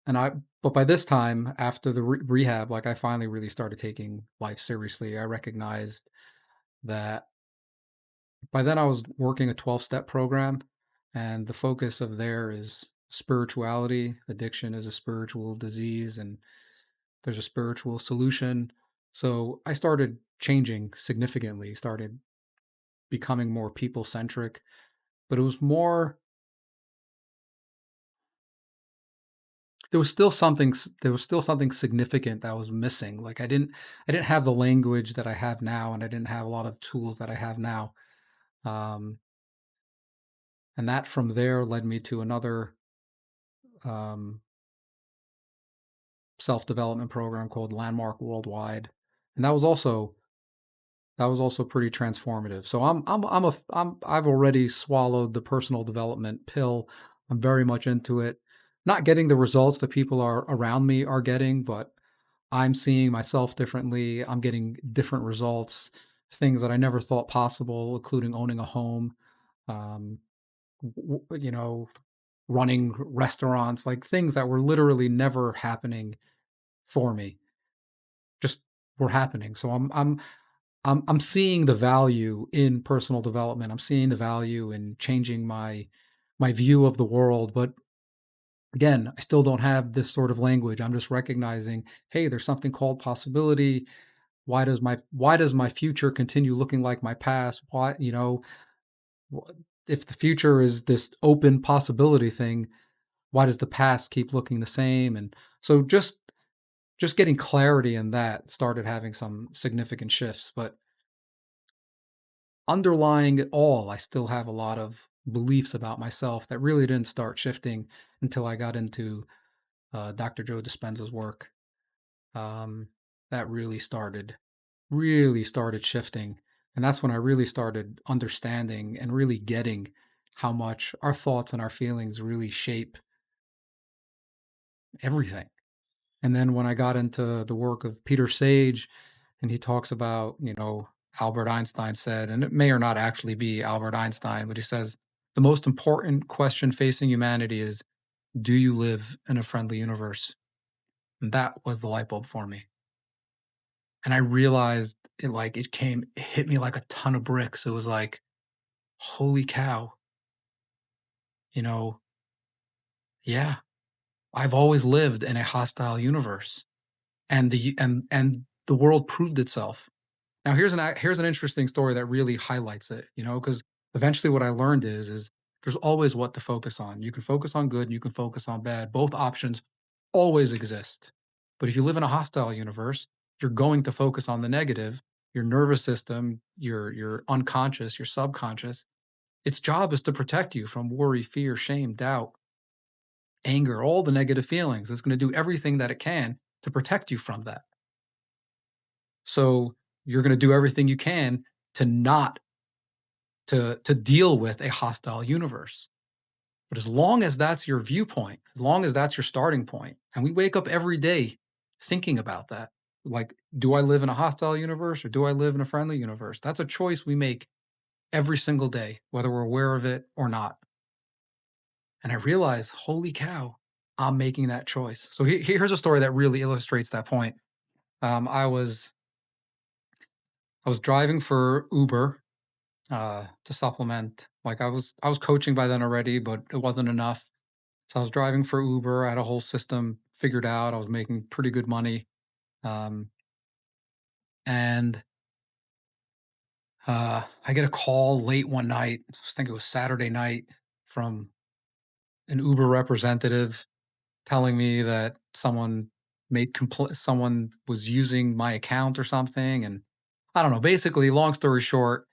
And I but by this time, after the rehab, like, I finally really started taking life seriously. I recognized that by then I was working a 12-step program, and the focus of there is spirituality. Addiction is a spiritual disease, and there's a spiritual solution. So I started changing significantly, started becoming more people-centric, but it was more there was still something significant that was missing. Like I didn't have the language that I have now, and I didn't have a lot of tools that I have now. Um, and that from there led me to another um, self development program called Landmark Worldwide, and that was also pretty transformative. So I've already swallowed the personal development pill. I'm very much into it. Not getting the results that people are around me are getting, but I'm seeing myself differently. I'm getting different results, things that I never thought possible, including owning a home, um, you know, running restaurants, like things that were literally never happening for me, just were happening. So I'm seeing the value in personal development. I'm seeing the value in changing my view of the world, but again, I still don't have this sort of language. I'm just recognizing, hey, there's something called possibility. Why does my future continue looking like my past? Why, If the future is this open possibility thing, why does the past keep looking the same? And so just getting clarity in that started having some significant shifts. But underlying it all, I still have a lot of beliefs about myself that really didn't start shifting until I got into Dr. Joe Dispenza's work. Um, that really started shifting, and that's when I really started understanding and really getting how much our thoughts and our feelings really shape everything. And then when I got into the work of Peter Sage, and he talks about, Albert Einstein said, and it may or not actually be Albert Einstein, but he says the most important question facing humanity is, do you live in a friendly universe? And that was the light bulb for me. And I realized it hit me like a ton of bricks. It was like, holy cow, you know, yeah, I've always lived in a hostile universe. And the world proved itself. Now here's an interesting story that really highlights it, because eventually what I learned is there's always what to focus on. You can focus on good and you can focus on bad. Both options always exist. But if you live in a hostile universe, you're going to focus on the negative. Your nervous system, your unconscious, your subconscious, its job is to protect you from worry, fear, shame, doubt, anger, all the negative feelings. It's going to do everything that it can to protect you from that. So you're going to do everything you can to not to deal with a hostile universe. But as long as that's your viewpoint, as long as that's your starting point, and we wake up every day thinking about that, like, do I live in a hostile universe or do I live in a friendly universe? That's a choice we make every single day, whether we're aware of it or not. And I realized, holy cow, I'm making that choice. So here's a story that really illustrates that point. Um, I was I was driving for Uber to supplement. Like I was coaching by then already, but it wasn't enough. So I was driving for Uber. I had a whole system figured out. I was making pretty good money, um, and I get a call late one night. I think it was Saturday night from an Uber representative telling me that someone was using my account or something, and I don't know. Basically, long story short,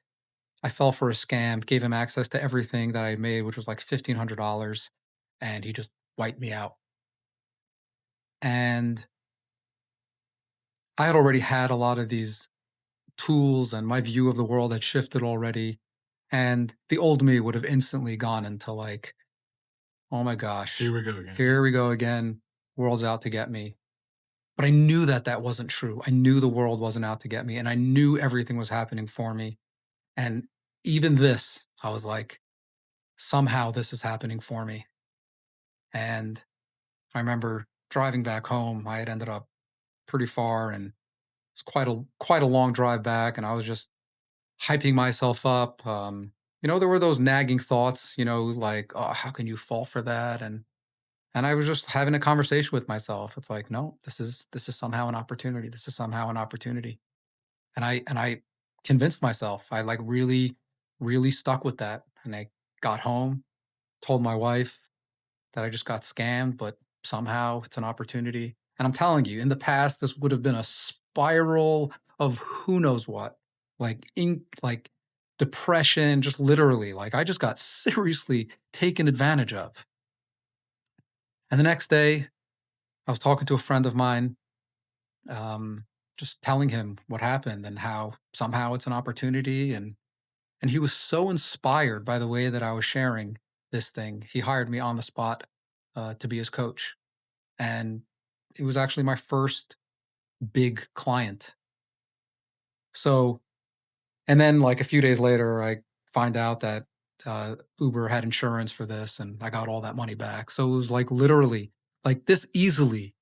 I fell for a scam, gave him access to everything that I made, which was like $1,500, and he just wiped me out. And I had already had a lot of these tools, and my view of the world had shifted already. And the old me would have instantly gone into like, oh my Here gosh, we go again. here we go again. World's out to get me. But I knew that that wasn't true. I knew the world wasn't out to get me, and I knew everything was happening for me. And even this, I was like, somehow this is happening for me. And I remember driving back home. I had ended up pretty far, and it's quite a long drive back, and I was just hyping myself up. There were those nagging thoughts, like, "Oh, how can you fall for that?" And I was just having a conversation with myself. It's like, "No, this is somehow an opportunity. This is somehow an opportunity." And I convinced myself. I like really, really stuck with that. And I got home, told my wife that I just got scammed, but somehow it's an opportunity. And I'm telling you, in the past, this would have been a spiral of who knows what, like depression, just literally. Like I just got seriously taken advantage of. And the next day, I was talking to a friend of mine, um, just telling him what happened and how somehow it's an opportunity. And he was so inspired by the way that I was sharing this thing. He hired me on the spot to be his coach. And it was actually my first big client. So, and then like a few days later, I find out that Uber had insurance for this and I got all that money back. So it was like literally like this easily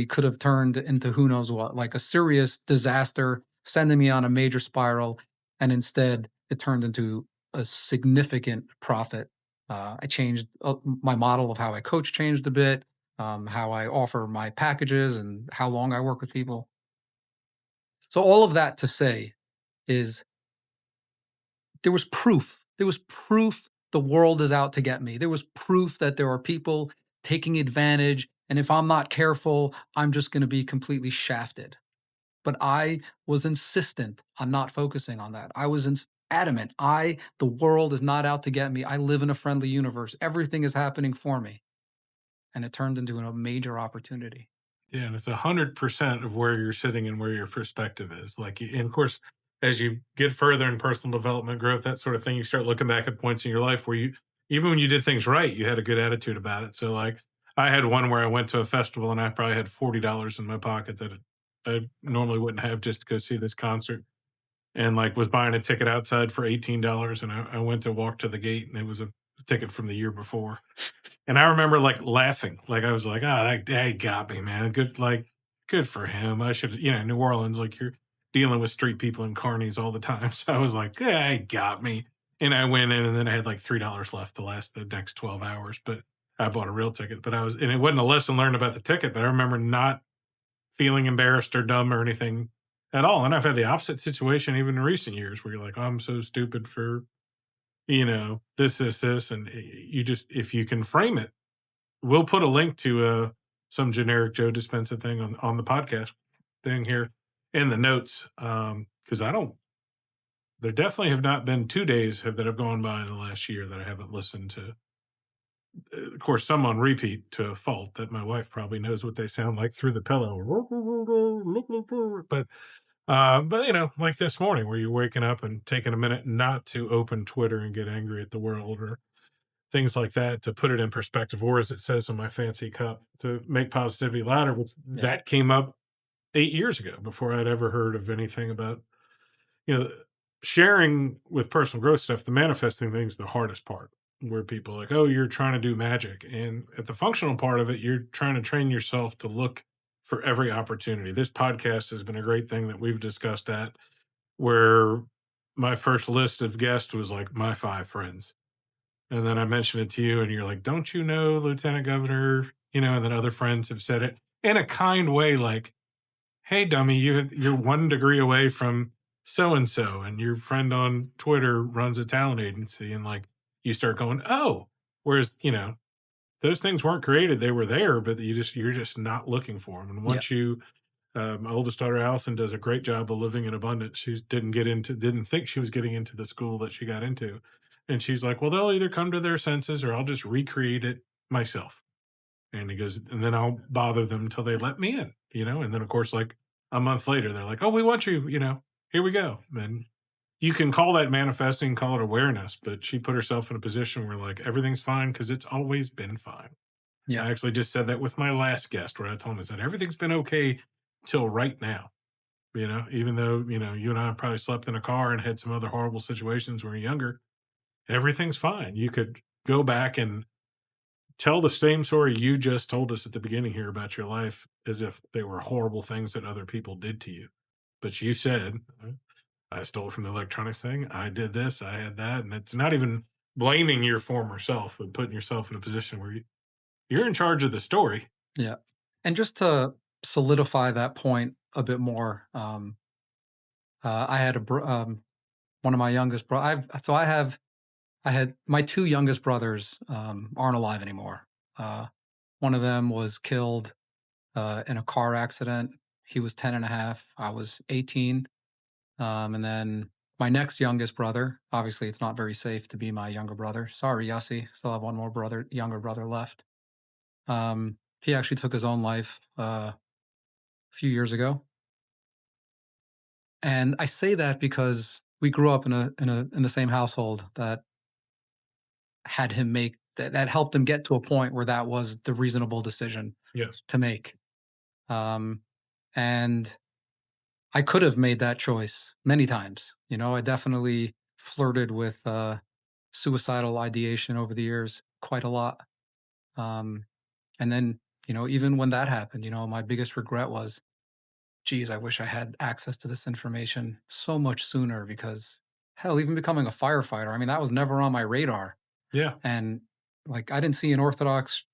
could have turned into who knows what, like a serious disaster, sending me on a major spiral. And instead, it turned into a significant profit. I changed my model of how I coach, changed a bit, how I offer my packages, and how long I work with people. So, all of that to say is there was proof. There was proof the world is out to get me. There was proof that there are people taking advantage. And if I'm not careful, I'm just going to be completely shafted. But I was insistent on not focusing on that. I was adamant. The world is not out to get me. I live in a friendly universe. Everything is happening for me. And it turned into a major opportunity. Yeah, and it's 100% of where you're sitting and where your perspective is. Like, and of course, as you get further in personal development, growth, that sort of thing, you start looking back at points in your life where you, even when you did things right, you had a good attitude about it. So, like, I had one where I went to a festival and I probably had $40 in my pocket that I normally wouldn't have just to go see this concert, and like was buying a ticket outside for $18, and I went to walk to the gate and it was a ticket from the year before. And I remember like laughing, like I was like, "Ah, that got me, man. Good, like, good for him. I should, New Orleans, like you're dealing with street people and carnies all the time." So I was like, "Yeah, he got me." And I went in, and then I had like $3 left to last the next 12 hours. But I bought a real ticket. But and it wasn't a lesson learned about the ticket. But I remember not feeling embarrassed or dumb or anything at all. And I've had the opposite situation even in recent years, where you're like, "Oh, I'm so stupid for this," and you just, if you can frame it, we'll put a link to some generic Joe Dispenza thing on the podcast thing here in the notes, because I don't. There definitely have not been 2 days that have gone by in the last year that I haven't listened to. Of course, some on repeat to a fault that my wife probably knows what they sound like through the pillow. But like this morning, where you're waking up and taking a minute not to open Twitter and get angry at the world, or things like that, to put it in perspective, or as it says on my fancy cup, to make positivity louder, which Yeah. that came up 8 years ago before I'd ever heard of anything about, you know, sharing with personal growth stuff. The manifesting thing's the hardest part, where people are like, oh, you're trying to do magic. And at the functional part of it, you're trying to train yourself to look for every opportunity. This podcast has been a great thing that we've discussed at, where my first list of guests was like my 5 friends, and then I mentioned it to you, and you're like, "Don't you know Lieutenant Governor?" And then other friends have said it in a kind way, like, "Hey, dummy, you're 1 degree away from so and so, and your friend on Twitter runs a talent agency," and like you start going, "Oh," whereas those things weren't created; they were there, but you're just not looking for them. And Yeah. once you my oldest daughter Allison does a great job of living in abundance. She didn't think she was getting into the school that she got into, and she's like, "Well, they'll either come to their senses, or I'll just recreate it myself." And he goes, "And then I'll bother them until they let me in." And then of course, like a month later, they're like, "Oh, we want you. Here we go." And you can call that manifesting, call it awareness, but she put herself in a position where like everything's fine because it's always been fine. Yeah. I actually just said that with my last guest, where I told him, I said, everything's been okay till right now. Even though, you and I probably slept in a car and had some other horrible situations when we were younger, everything's fine. You could go back and tell the same story you just told us at the beginning here about your life, as if they were horrible things that other people did to you. But you said, I stole from the electronics thing. I did this, I had that. And it's not even blaming your former self, but putting yourself in a position where you're in charge of the story. Yeah. And just to solidify that point a bit more, I had one of my youngest bro. I had my two youngest brothers aren't alive anymore. Uh, one of them was killed in a car accident. He was 10 and a half. I was 18. And then my next youngest brother, obviously it's not very safe to be my younger brother. Sorry, Yossi. Still have one more younger brother left. He actually took his own life a few years ago. And I say that because we grew up in the same household that had him make that helped him get to a point where that was the reasonable decision Yes. to make. Um, and I could have made that choice many times. I definitely flirted with suicidal ideation over the years quite a lot. Um, and then, even when that happened, my biggest regret was, geez, I wish I had access to this information so much sooner, because hell, even becoming a firefighter, I mean, that was never on my radar. Yeah. And like, I didn't see an Orthodox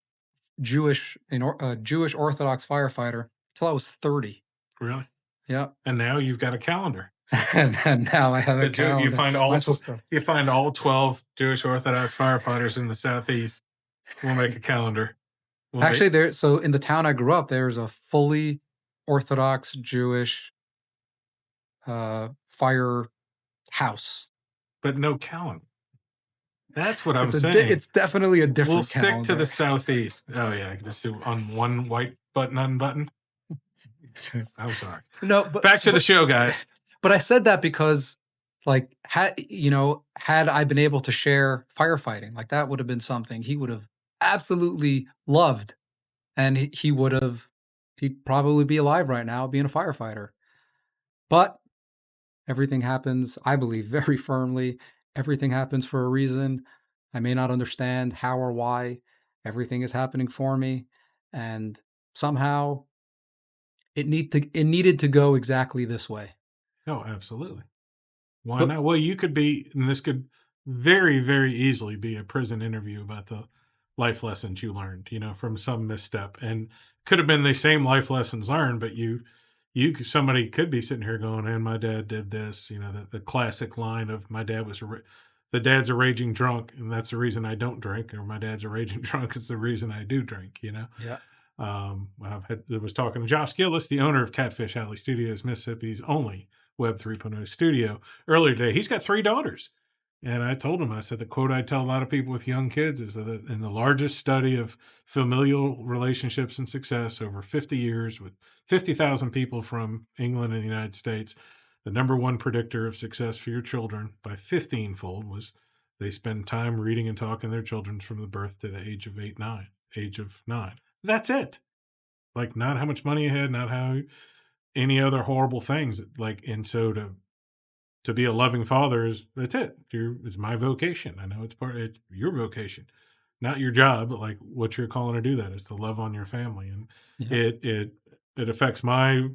Jewish Orthodox firefighter till I was 30. Really. Yeah. And now you've got a calendar. and now I have a You calendar. find Am I supposed to? you find all 12 Jewish Orthodox firefighters in the southeast. We'll make a calendar. We'll make, Actually, there. So in the town I grew up, there's a fully Orthodox Jewish fire house. but no calendar. That's what I'm saying. It's definitely a We'll different stick to the calendar. southeast. Oh yeah, just do on one white button unbutton. I'm sorry. No, Back to the show, guys. but I said that because, like, had I been able to share firefighting, like that would have been something he would have absolutely loved, and he would have, he'd probably be alive right now being a firefighter. But everything happens, I believe very firmly, everything happens for a reason. I may not understand how or why. Everything is happening for me, and somehow it needed to go exactly this way. Oh, absolutely. Why But not? Well, you could be, and this could very, very easily be a prison interview about the life lessons you learned, from some misstep, and could have been the same life lessons learned, but somebody could be sitting here going, "And my dad did this," the classic line of "My dad was the dad's a raging drunk, and that's the reason I don't drink," or "My dad's a raging drunk, it's the reason I do drink." yeah, I was talking to Josh Gillis, the owner of Catfish Alley Studios, Mississippi's only Web 3.0 studio, earlier today. He's got 3 daughters. And I told him, I said, the quote I tell a lot of people with young kids is that in the largest study of familial relationships and success over 50 years with 50,000 people from England and the United States, the number one predictor of success for your children by 15-fold was they spend time reading and talking to their children from the birth to the age of 9. That's it. Like, not how much money you had, not how any other horrible things. Like, and so to be a loving father that's it. It's my vocation. I know it's your vocation, not your job, but like what you're calling to do that is to love on your family. And yeah, it affects my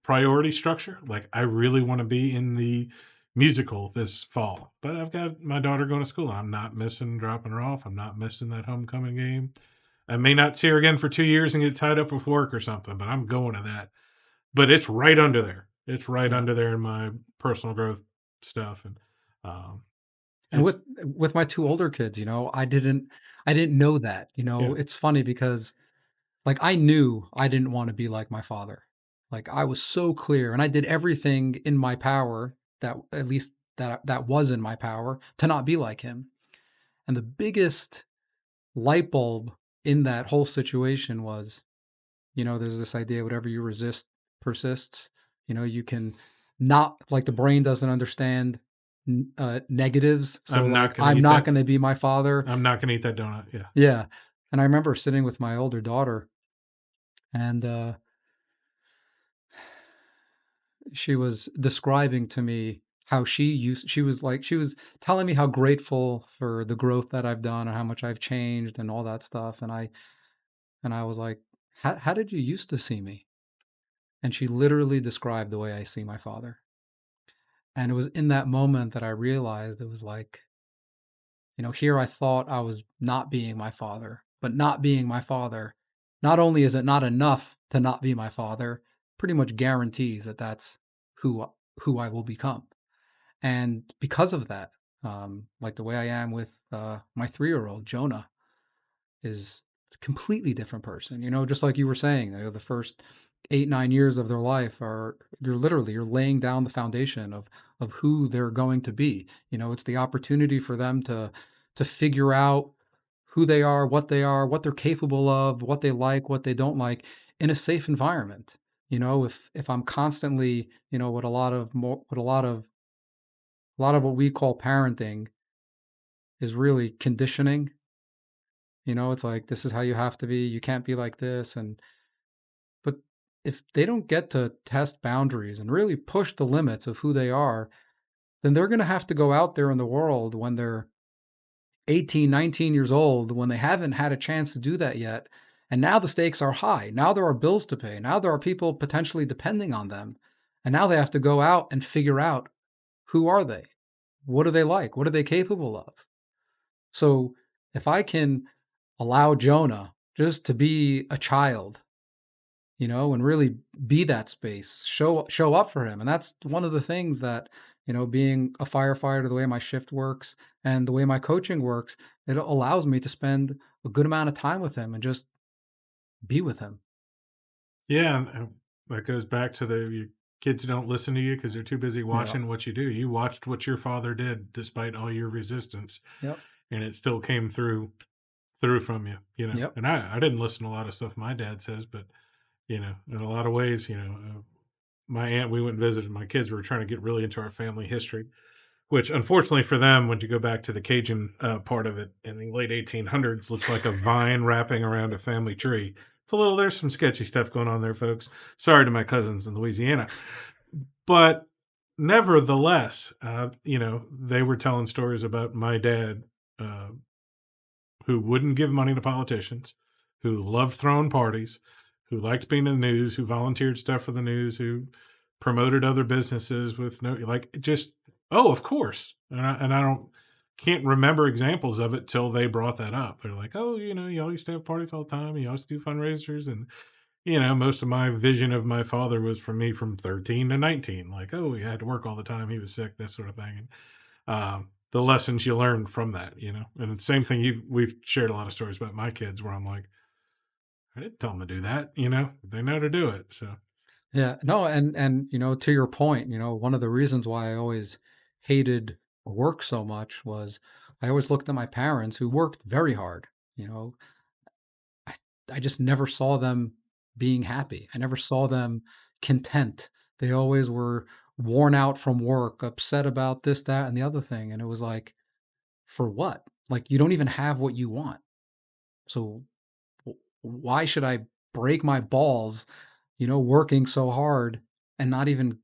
priority structure. Like, I really want to be in the musical this fall, but I've got my daughter going to school. I'm not missing dropping her off. I'm not missing that homecoming game. I may not see her again for 2 years and get tied up with work or something, but I'm going to that. But it's right under there. It's right yeah. under there in my personal growth stuff. And um, And it's with my 2 older kids, I didn't know that. yeah, It's funny because, like, I knew I didn't wanna be like my father. Like, I was so clear, and I did everything in my power, that at least that was in my power, to not be like him. And the biggest light bulb in that whole situation was, there's this idea, whatever you resist persists. You can not, like, the brain doesn't understand negatives. So, I'm like, not going to I'm eat not that. going to be my father. I'm not going to eat that donut. Yeah. Yeah. And I remember sitting with my older daughter, and she was describing to me how she was telling me how grateful for the growth that I've done and how much I've changed and all that stuff. And I was like, how did you used to see me? And she literally described the way I see my father. And it was in that moment that I realized, it was like, here I thought I was not being my father, but not being my father, not only is it not enough to not be my father, pretty much guarantees that that's who who I will become. And because of that, like the way I am with my 3-year-old Jonah, is a completely different person. Just like you were saying, the first 8, 9 years of their life are, you're laying down the foundation of who they're going to be. It's the opportunity for them to figure out who they are, what they're capable of, what they like, what they don't like, in a safe environment. If I'm constantly, what a lot of what we call parenting is really conditioning. It's like, this is how you have to be. You can't be like this. But if they don't get to test boundaries and really push the limits of who they are, then they're going to have to go out there in the world when they're 18, 19 years old, when they haven't had a chance to do that yet. And now the stakes are high. Now there are bills to pay. Now there are people potentially depending on them. And now they have to go out and figure out, who are they? What do they like? What are they capable of? So if I can allow Jonah just to be a child, and really be that space, show up for him. And that's one of the things that, being a firefighter, the way my shift works and the way my coaching works, it allows me to spend a good amount of time with him and just be with him. Yeah, and that goes back to the your kids don't listen to you because they're too busy Yeah. watching what you do. You watched what your father did despite all your resistance, Yep. and it still came through from you, you know. Yep. And I didn't listen to a lot of stuff my dad says, but in a lot of ways, my aunt, we went and visited my kids. We were trying to get really into our family history, which unfortunately for them, when you go back to the Cajun part of it in the late 1800s, looks like a vine wrapping around a family tree. It's a little, there's some sketchy stuff going on there, folks. Sorry to my cousins in Louisiana. But nevertheless, they were telling stories about my dad, uh, who wouldn't give money to politicians, who loved throwing parties, who liked being in the news, who volunteered stuff for the news, who promoted other businesses with no like just oh, of course. And I don't can't remember examples of it till they brought that up. They're like, "Oh, y'all used to have parties all the time. You used to do fundraisers." And most of my vision of my father was from me from 13 to 19. Like, oh, he had to work all the time. He was sick, that sort of thing. The lessons you learn from that, and the same thing we've shared a lot of stories about my kids where I'm like, I didn't tell them to do that, they know to do it. So Yeah. No, and to your point, one of the reasons why I always hated work so much was I always looked at my parents who worked very hard. You know, I, I just never saw them being happy. I never saw them content. They always were worn out from work, upset about this, that, and the other thing. And it was like, for what? Like, you don't even have what you want. So why should I break my balls, working so hard and not even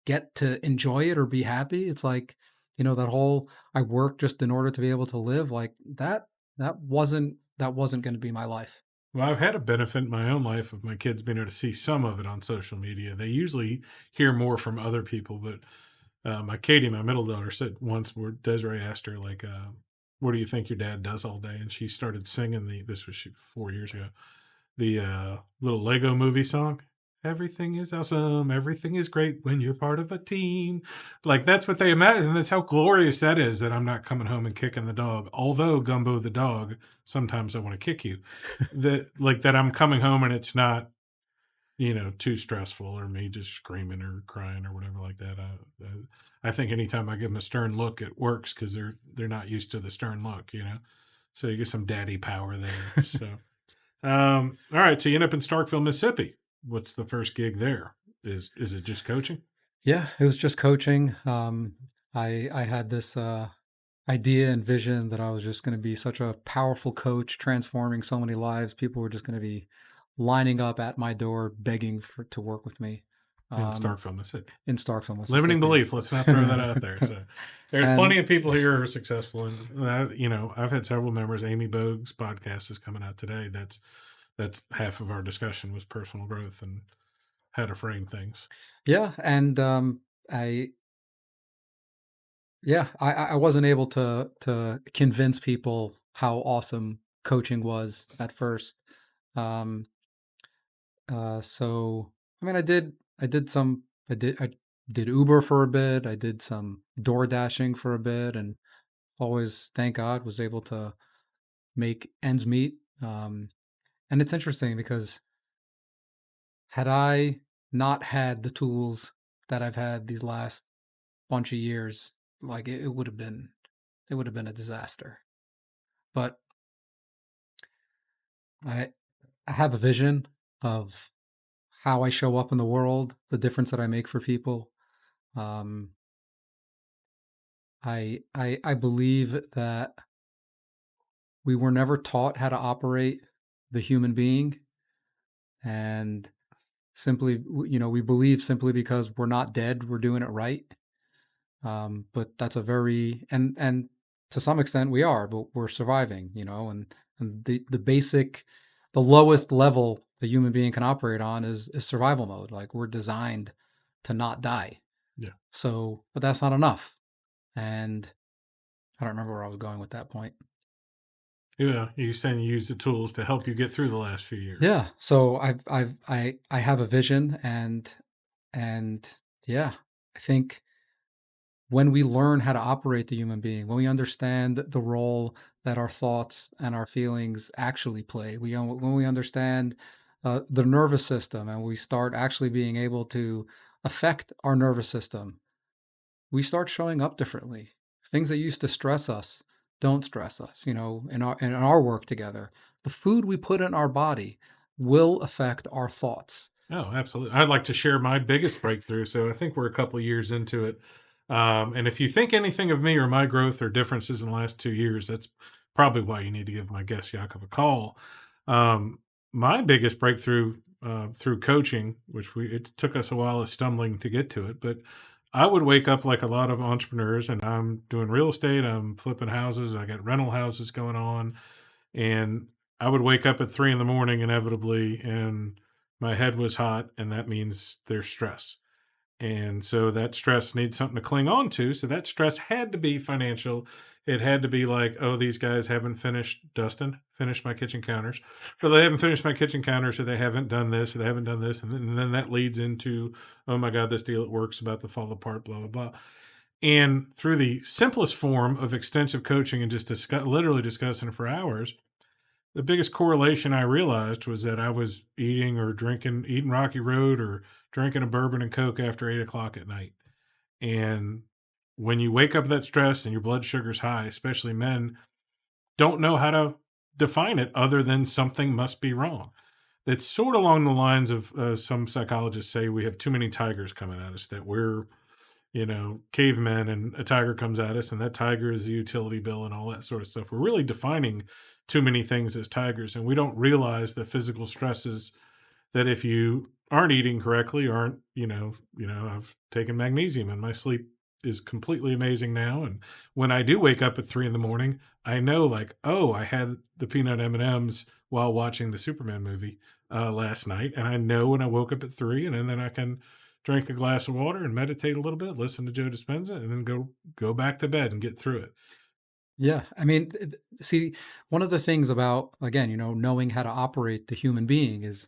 get to enjoy it or be happy? It's like, that whole I work just in order to be able to live, like that wasn't going to be my life. well, I've had a benefit in my own life of my kids being able to see some of it on social media. They usually hear more from other people, but my Katie, my middle daughter, said once where Desiree asked her, like, what do you think your dad does all day? And she started singing this was 4 years ago, the little Lego movie song. Everything is awesome. Everything is great when you're part of a team. Like that's what they imagine. That's how glorious that is that I'm not coming home and kicking the dog. Although Gumbo the dog, sometimes I want to kick you. That I'm coming home and it's not, too stressful or me just screaming or crying or whatever like that. I think anytime I give them a stern look, it works because they're not used to the stern look. So you get some daddy power there. So all right, so you end up in Starkville, Mississippi. What's the first gig there? Is it just coaching? Yeah, it was just coaching. I had this idea and vision that I was just going to be such a powerful coach, transforming so many lives. People were just going to be lining up at my door, begging for to work with me In um, Starkville, Mississippi. in Starkville, Limiting Mississippi. belief. Let's not throw that out there. So there's plenty And of people here who are successful, and I've had several members. Amy Bogue's podcast is coming out today. That's half of our discussion was personal growth and how to frame things. yeah, and I yeah, I wasn't able to convince people how awesome coaching was at first. Um, so I mean, I did Uber for a bit. I did some door dashing for a bit, and always, thank God, was able to make ends meet. And it's interesting because had I not had the tools that I've had these last bunch of years, like it would have been a disaster. But I I have a vision of how I show up in the world, the difference that I make for people. Um, I believe that we were never taught how to operate the human being, and we believe simply because we're not dead, we're doing it right. But that's a very and to some extent we are, but we're surviving, and the basic, the lowest level a human being can operate on is survival mode. Like we're designed to not die. Yeah. So, but that's not enough. And I don't remember where I was going with that point. Yeah, you're saying you use the tools to help you get through the last few years. Yeah. So I have a vision, and yeah, I think when we learn how to operate the human being, when we understand the role that our thoughts and our feelings actually play, when we understand the nervous system, and we start actually being able to affect our nervous system, we start showing up differently. Things that used to stress us don't stress us. In our work together, the food we put in our body will affect our thoughts. Oh, absolutely. I'd like to share my biggest breakthrough. So I think we're a couple years into it. And if you think anything of me or my growth or differences in the last 2 years, that's probably why you need to give my guest Yaakov a call. My biggest breakthrough through coaching, which it took us a while of stumbling to get to it, but I would wake up like a lot of entrepreneurs, and I'm doing real estate, I'm flipping houses, I got rental houses going on, and I would wake up at 3 in the morning inevitably, and my head was hot, and that means there's stress. And so that stress needs something to cling on to. So that stress had to be financial. It had to be like, oh, these guys haven't finished my kitchen counters, or they haven't finished my kitchen counters, or they haven't done this, or they haven't done this. And then that leads into, oh my God, this deal at work's about to fall apart, blah, blah, blah. And through the simplest form of extensive coaching and just literally discussing it for hours, the biggest correlation I realized was that I was eating Rocky Road or drinking a bourbon and Coke after 8 o'clock at night. And when you wake up with that stress and your blood sugar's high, especially men, don't know how to define it other than something must be wrong. It's sort of along the lines of some psychologists say we have too many tigers coming at us, that we're cavemen, and a tiger comes at us, and that tiger is a utility bill and all that sort of stuff. We're really defining too many things as tigers, and we don't realize the physical stresses that if you aren't eating correctly, aren't, I've taken magnesium and my sleep is completely amazing now. And when I do wake up at 3 in the morning, I know like, oh, I had the peanut M&Ms while watching the Superman movie last night. And I know when I woke up at 3, and then I can drink a glass of water and meditate a little bit, listen to Joe Dispenza, and then go back to bed and get through it. Yeah, I mean, see, one of the things about, again, knowing how to operate the human being is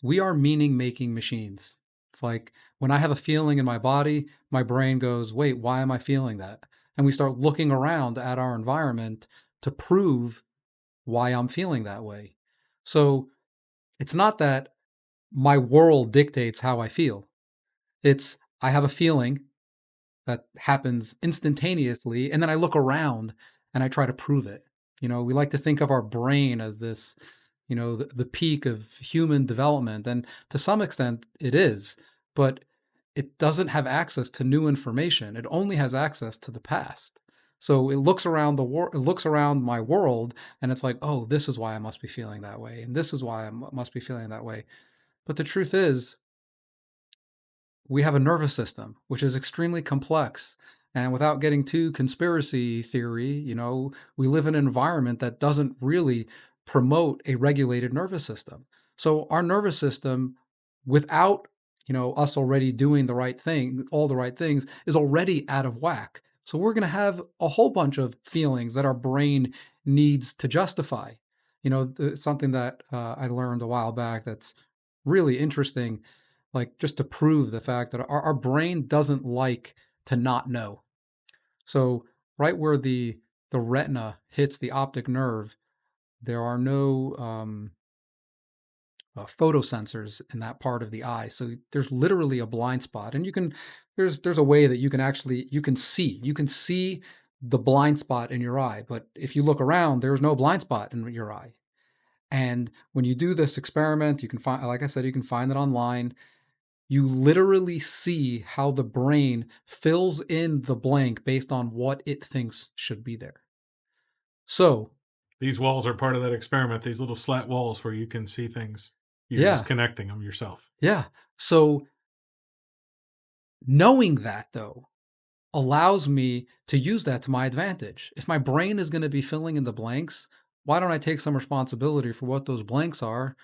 we are meaning making machines. It's like when I have a feeling in my body, my brain goes, wait, why am I feeling that? And we start looking around at our environment to prove why I'm feeling that way. So it's not that my world dictates how I feel. It's I have a feeling that happens instantaneously, and then I look around and I try to prove it. We like to think of our brain as this, the peak of human development, and to some extent it is, but it doesn't have access to new information. It only has access to the past. So it looks around it looks around my world, and it's like, oh, this is why I must be feeling that way, and this is why I must be feeling that way. But the truth is, we have a nervous system which is extremely complex. And without getting too conspiracy theory, we live in an environment that doesn't really promote a regulated nervous system. So our nervous system, without us already doing the right thing, all the right things, is already out of whack. So we're going to have a whole bunch of feelings that our brain needs to justify. Something that I learned a while back that's really interesting, like just to prove the fact that our brain doesn't like to not know. So right where the retina hits the optic nerve, there are no photosensors in that part of the eye. So there's literally a blind spot, and there's a way that you can actually you can see the blind spot in your eye. But if you look around, there's no blind spot in your eye. And when you do this experiment, you can find, like I said, you can find it online. You literally see how the brain fills in the blank based on what it thinks should be there. So, These walls are part of that experiment, these little slat walls where you can see things. You're just yeah, connecting them yourself. yeah. So, knowing that though allows me to use that to my advantage. If my brain is going to be filling in the blanks, why don't I take some responsibility for what those blanks are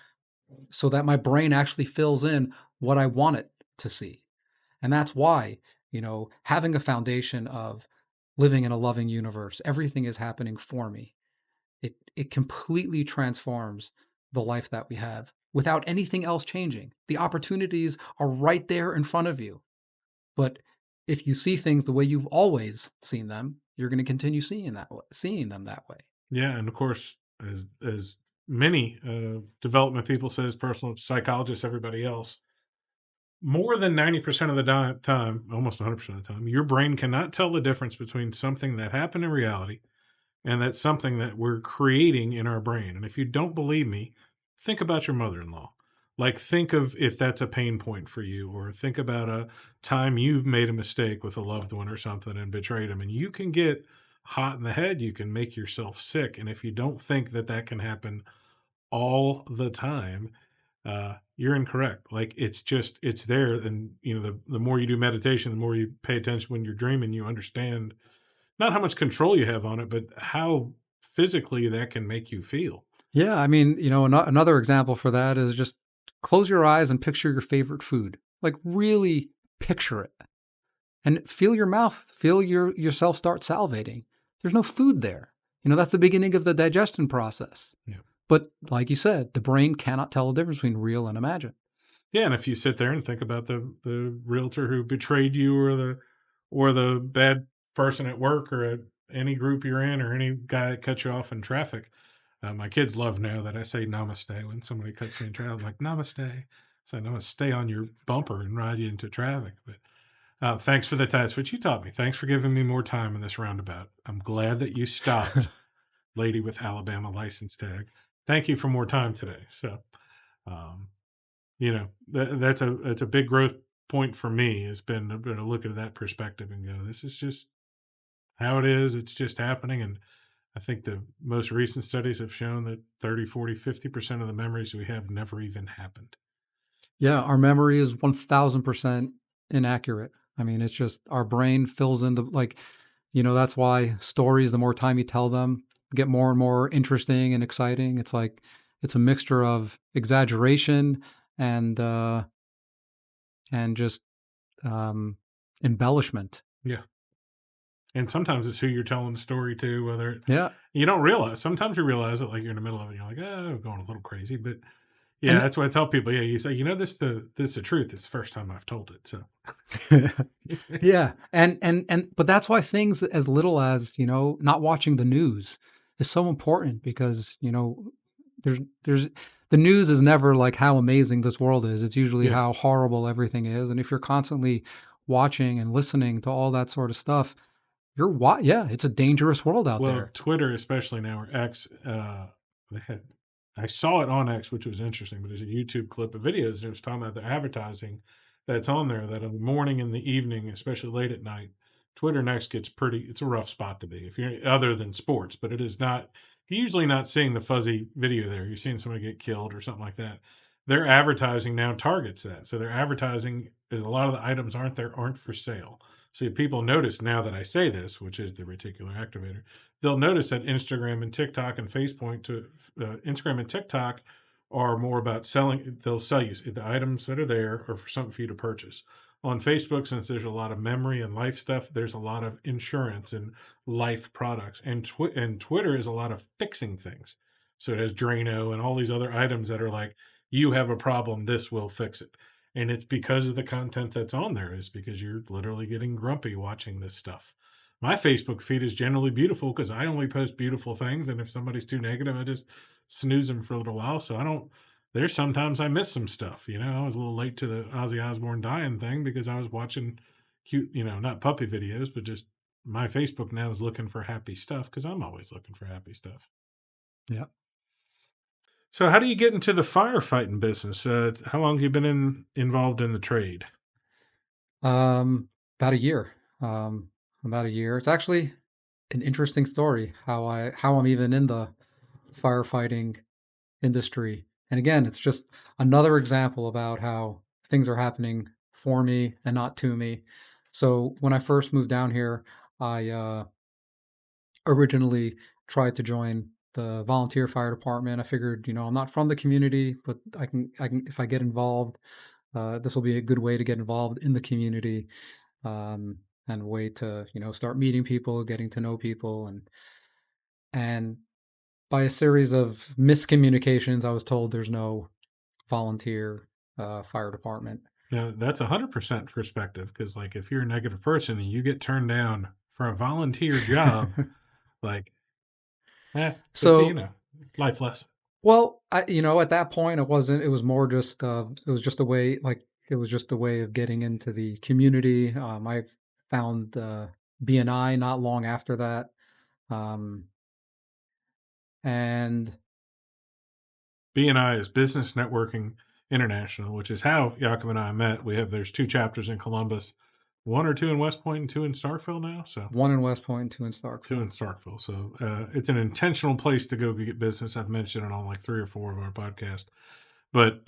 so that my brain actually fills in what I want it to see? And that's why, having a foundation of living in a loving universe, everything is happening for me. it completely transforms the life that we have without anything else changing. The opportunities are right there in front of you. But if you see things the way you've always seen them, you're going to continue seeing them that way. Yeah, and of course, as many development people says, personal psychologists, everybody else, more than 90% of the time, almost 100% of the time, your brain cannot tell the difference between something that happened in reality and that's something that we're creating in our brain. And if you don't believe me, think about your mother-in-law. Like, think of if that's a pain point for you, or think about a time you've made a mistake with a loved one or something and betrayed them. And you can get hot in the head. You can make yourself sick. And if you don't think that that can happen all the time, you're incorrect. Like, it's just, it's there. And, the more you do meditation, the more you pay attention when you're dreaming, you understand not how much control you have on it, but how physically that can make you feel. Yeah, I mean, another example for that is just close your eyes and picture your favorite food. Like really picture it and feel your mouth, feel yourself start salivating. There's no food there. That's the beginning of the digestion process. Yeah. But like you said, the brain cannot tell the difference between real and imagined. Yeah, and if you sit there and think about the realtor who betrayed you, or the bad person at work, or at any group you're in, or any guy that cut you off in traffic. My kids love now that I say namaste when somebody cuts me in traffic. I'm like, namaste. So I'm gonna stay on your bumper and ride you into traffic. But thanks for the time. That's what you taught me. Thanks for giving me more time in this roundabout. I'm glad that you stopped, lady with Alabama license tag. Thank you for more time today. So, um, that's a big growth point for me. Has been to look at that perspective and go, this is just how it is. It's just happening. And I think the most recent studies have shown that 30, 40, 50% of the memories we have never even happened. Yeah, our memory is 1000% inaccurate. I mean, it's just our brain fills in that's why stories, the more time you tell them, get more and more interesting and exciting. It's like it's a mixture of exaggeration and just um, embellishment. Yeah. And sometimes it's who you're telling the story to, whether Yeah, you don't realize. Sometimes you realize it, like you're in the middle of it, and you're like, oh, I'm going a little crazy. But yeah, and that's what I tell people. Yeah, you say, this the truth. It's the first time I've told it. So yeah, and but that's why things as little as not watching the news is so important because there's the news is never like how amazing this world is. It's usually yeah. how horrible everything is, and if you're constantly watching and listening to all that sort of stuff, yeah, it's a dangerous world out Well, there. Twitter, especially now, or X, they had, I saw it on X, which was interesting, but there's a YouTube clip of videos and it was talking about the advertising that's on there, that in the morning and the evening, especially late at night, Twitter next gets pretty, it's a rough spot to be if you're other than sports, but it is not, you're usually not seeing the fuzzy video there. You're seeing somebody get killed or something like that. Their advertising now targets that. So their advertising is, a lot of the items aren't for sale. So people notice now that I say this, which is the reticular activator, they'll notice that Instagram and TikTok and Facebook to Instagram and TikTok are more about selling. They'll sell you the items that are there, or for something for you to purchase. On Facebook, since there's a lot of memory and life stuff, there's a lot of insurance and life products, and Twitter is a lot of fixing things. So it has Drano and all these other items that are like, you have a problem, this will fix it. And it's because of the content that's on there, is because you're literally getting grumpy watching this stuff. My Facebook feed is generally beautiful because I only post beautiful things. And if somebody's too negative, I just snooze them for a little while. So I don't, there's sometimes I miss some stuff. I was a little late to the Ozzy Osbourne dying thing because I was watching cute, not puppy videos, but just my Facebook now is looking for happy stuff because I'm always looking for happy stuff. Yeah. So, how do you get into the firefighting business? How long have you been involved in the trade? Um, about a year. About a year. It's actually an interesting story how I'm even in the firefighting industry. And again, it's just another example about how things are happening for me and not to me. So when I first moved down here, I originally tried to join the volunteer fire department. I figured, I'm not from the community, but I can if I get involved, this will be a good way to get involved in the community, and a way to start meeting people, getting to know people, and by a series of miscommunications, I was told there's no volunteer fire department. Yeah, that's 100% perspective because, like, if you're a negative person and you get turned down for a volunteer job, like, it's a, So, life lesson. well, at that point, it wasn't. It was more just. It was just a way. Like it was just a way of getting into the community. I found BNI not long after that, um, and BNI is Business Networking International, which is how Yaakov and I met. There's two chapters in Columbus, one or two in West Point and two in Starkville now. So one in West Point, two in two Starkville. in Starkville. So it's an intentional place to go get business. I've mentioned it on like three or four of our podcasts, but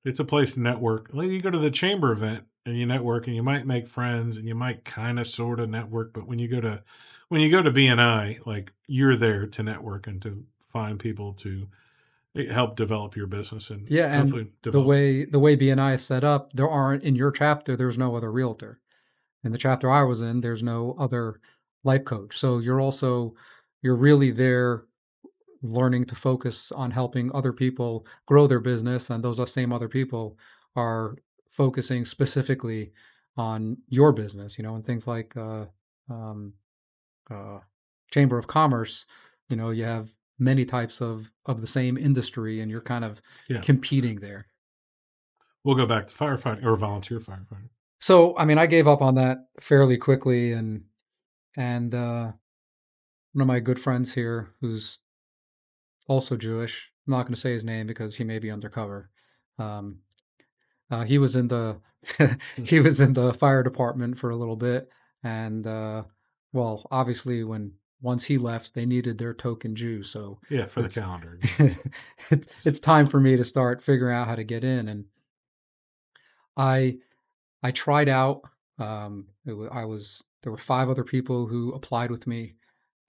it's a place to network. Like you go to the chamber event and you network, and you might make friends, and you might kind of sort of network. But when you go to BNI, like you're there to network and to find people to help develop your business and Yeah, and hopefully the develop. way the way BNI is set up, there aren't in your chapter. There's no other realtor. In the chapter I was in, there's no other life coach. So you're really there learning to focus on helping other people grow their business, and those same other people are focusing specifically on your business. And things like um, uh, chamber of commerce. You have many types of the same industry, and you're kind of Yeah, competing there. we'll go back to firefighting or volunteer firefighting. So, I mean, I gave up on that fairly quickly, and one of my good friends here, who's also Jewish. I'm not going to say his name because he may be undercover. Um, he was in the he was in the fire department for a little bit, and well, obviously, when once he left, they needed their token Jew. So Yeah, for the it's calendar, exactly. it's time for me to start figuring out how to get in, and I I tried out. I was there were 5 other people who applied with me,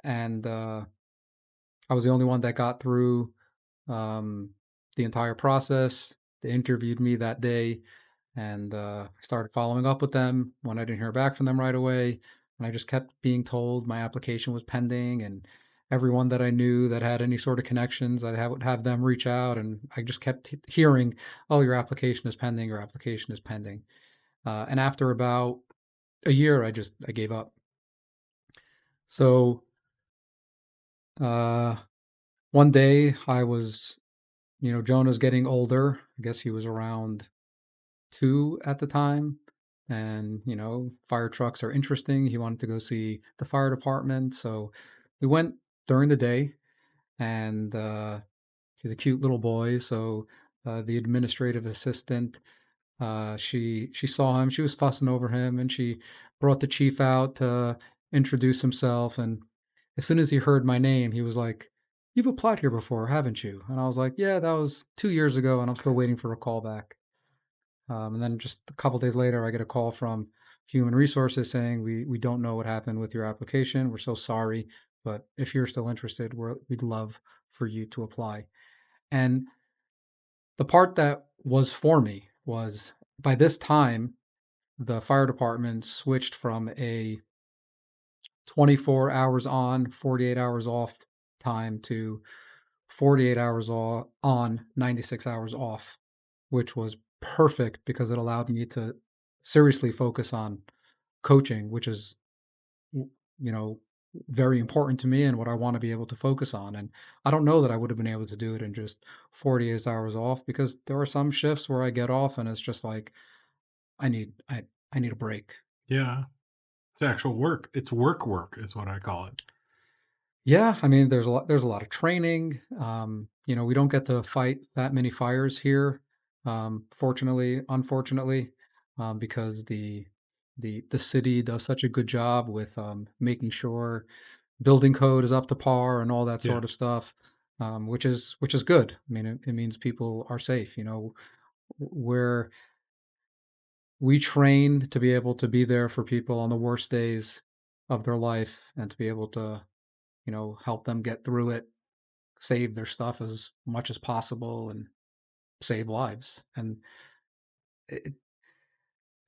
and I was the only one that got through um, the entire process. They interviewed me that day, and I started following up with them when I didn't hear back from them right away. And I just kept being told my application was pending, and everyone that I knew that had any sort of connections, would have them reach out, and I just kept hearing, "Oh, your application is pending. Your application is pending." And after about a year, I gave up. So uh, one day I was, Jonah's getting older. I guess he was around 2 at the time, and, fire trucks are interesting. He wanted to go see the fire department, so we went during the day, and, he's a cute little boy, so, the administrative assistant, she saw him, she was fussing over him, and she brought the chief out to introduce himself, and as soon as he heard my name, he was like, "You've applied here before, haven't you?" And I was like, "Yeah, that was 2 years ago, and I'm still waiting for a call back." And then just a couple days later, I get a call from Human Resources saying, "We don't know what happened with your application. We're so sorry, but if you're still interested, we'd love for you to apply." And the part that was for me was by this time, the fire department switched from a 24 hours on, 48 hours off time to 48 hours on, 96 hours off, which was perfect because it allowed me to seriously focus on coaching, which is, you know, very important to me and what I want to be able to focus on. And I don't know that I would have been able to do it in just 48 hours off because there are some shifts where I get off and it's just like I need I I need a break. Yeah, it's actual work. It's work is what I call it. Yeah, I mean, there's a lot of training. We don't get to fight that many fires here, fortunately, unfortunately, because the city does such a good job with making sure building code is up to par and all that Yeah. sort of stuff, which is good. I mean, it means people are safe. Where we train to be able to be there for people on the worst days of their life and to be able to help them get through it, save their stuff as much as possible, and save lives. And it,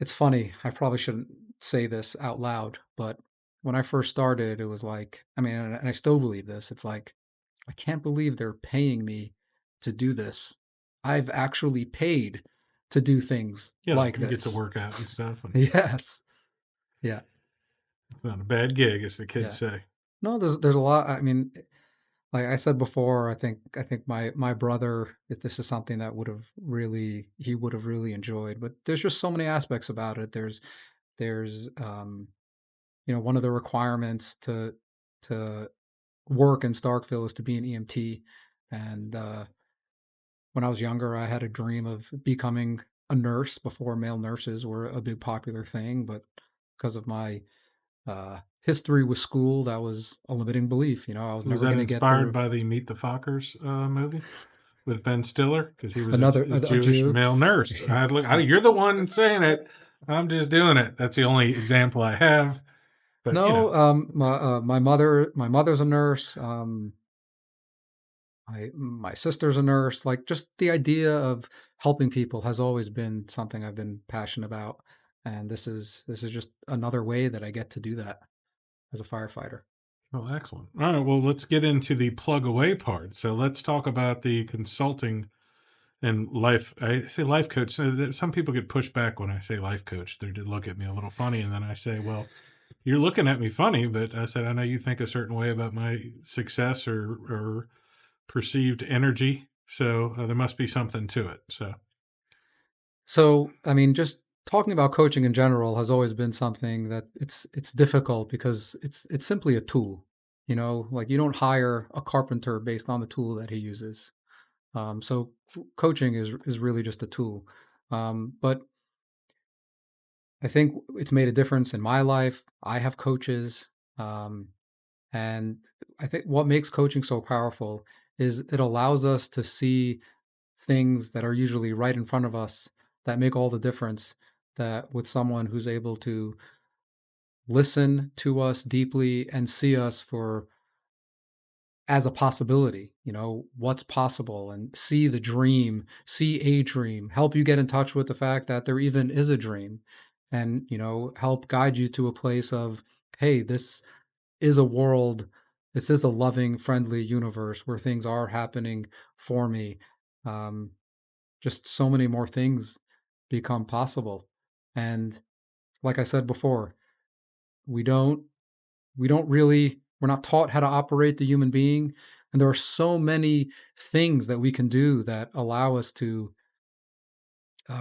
it's funny. I probably shouldn't say this out loud, but when I first started, it was like, I mean, and I still believe this. It's like I can't believe they're paying me to do this. I've actually paid to do things Yeah, like like you get to this. work out and stuff, and Yes. Yeah. it's not a bad gig, as the kids Yeah. say. No, there's a lot. I mean, like I said before, I think my brother, if this is something that he would have really enjoyed. But there's just so many aspects about it. There's one of the requirements to work in Starkville is to be an EMT. And when I was younger, I had a dream of becoming a nurse before male nurses were a big popular thing. But because of my history with school, that was a limiting belief. I was Was never that going to get inspired through. by the Meet the Fockers movie with Ben Stiller? Because he was a, Another a a Jewish Jew. male nurse. You're the one saying it. I'm just doing it. That's the only example I have. But No, my mother's a nurse. My sister's a nurse. Like, just the idea of helping people has always been something I've been passionate about, and this is just another way that I get to do that as a firefighter. oh, excellent. All right. Well, let's get into the plug away part. So let's talk about the consulting and life. I say life coach. So some people get pushed back when I say life coach. They look at me a little funny, and then I say, "Well, you're looking at me funny," but I said, "I know you think a certain way about my success or perceived energy. So there must be something to it." So So, I mean, just talking about coaching in general has always been something that it's difficult because it's simply a tool. Like, you don't hire a carpenter based on the tool that he uses. So coaching is really just a tool. But I think it's made a difference in my life. I have coaches, um, and I think what makes coaching so powerful is it allows us to see things that are usually right in front of us that make all the difference. That with someone who's able to listen to us deeply and see us for as a possibility, what's possible, and see the dream, see a dream, help you get in touch with the fact that there even is a dream, and, help guide you to a place of, hey, this is a world, this is a loving, friendly universe where things are happening for me. Um, just so many more things become possible. And like I said before, we don't we're not taught how to operate the human being, and there are so many things that we can do that allow us to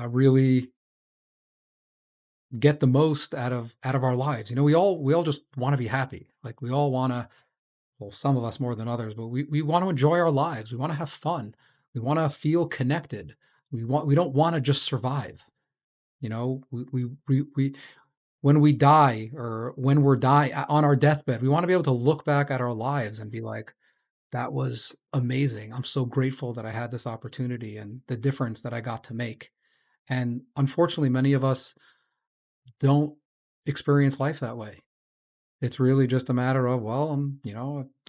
really get the most out of our lives. We all just want to be happy. Like, we all want to, well, some of us more than others, but we want to enjoy our lives. We want to have fun. We want to feel connected. We don't want to just survive. We when we die, or when we're on our deathbed, we want to be able to look back at our lives and be like, that was amazing. I'm so grateful that I had this opportunity and the difference that I got to make. And unfortunately, many of us don't experience life that way. It's really just a matter of, well,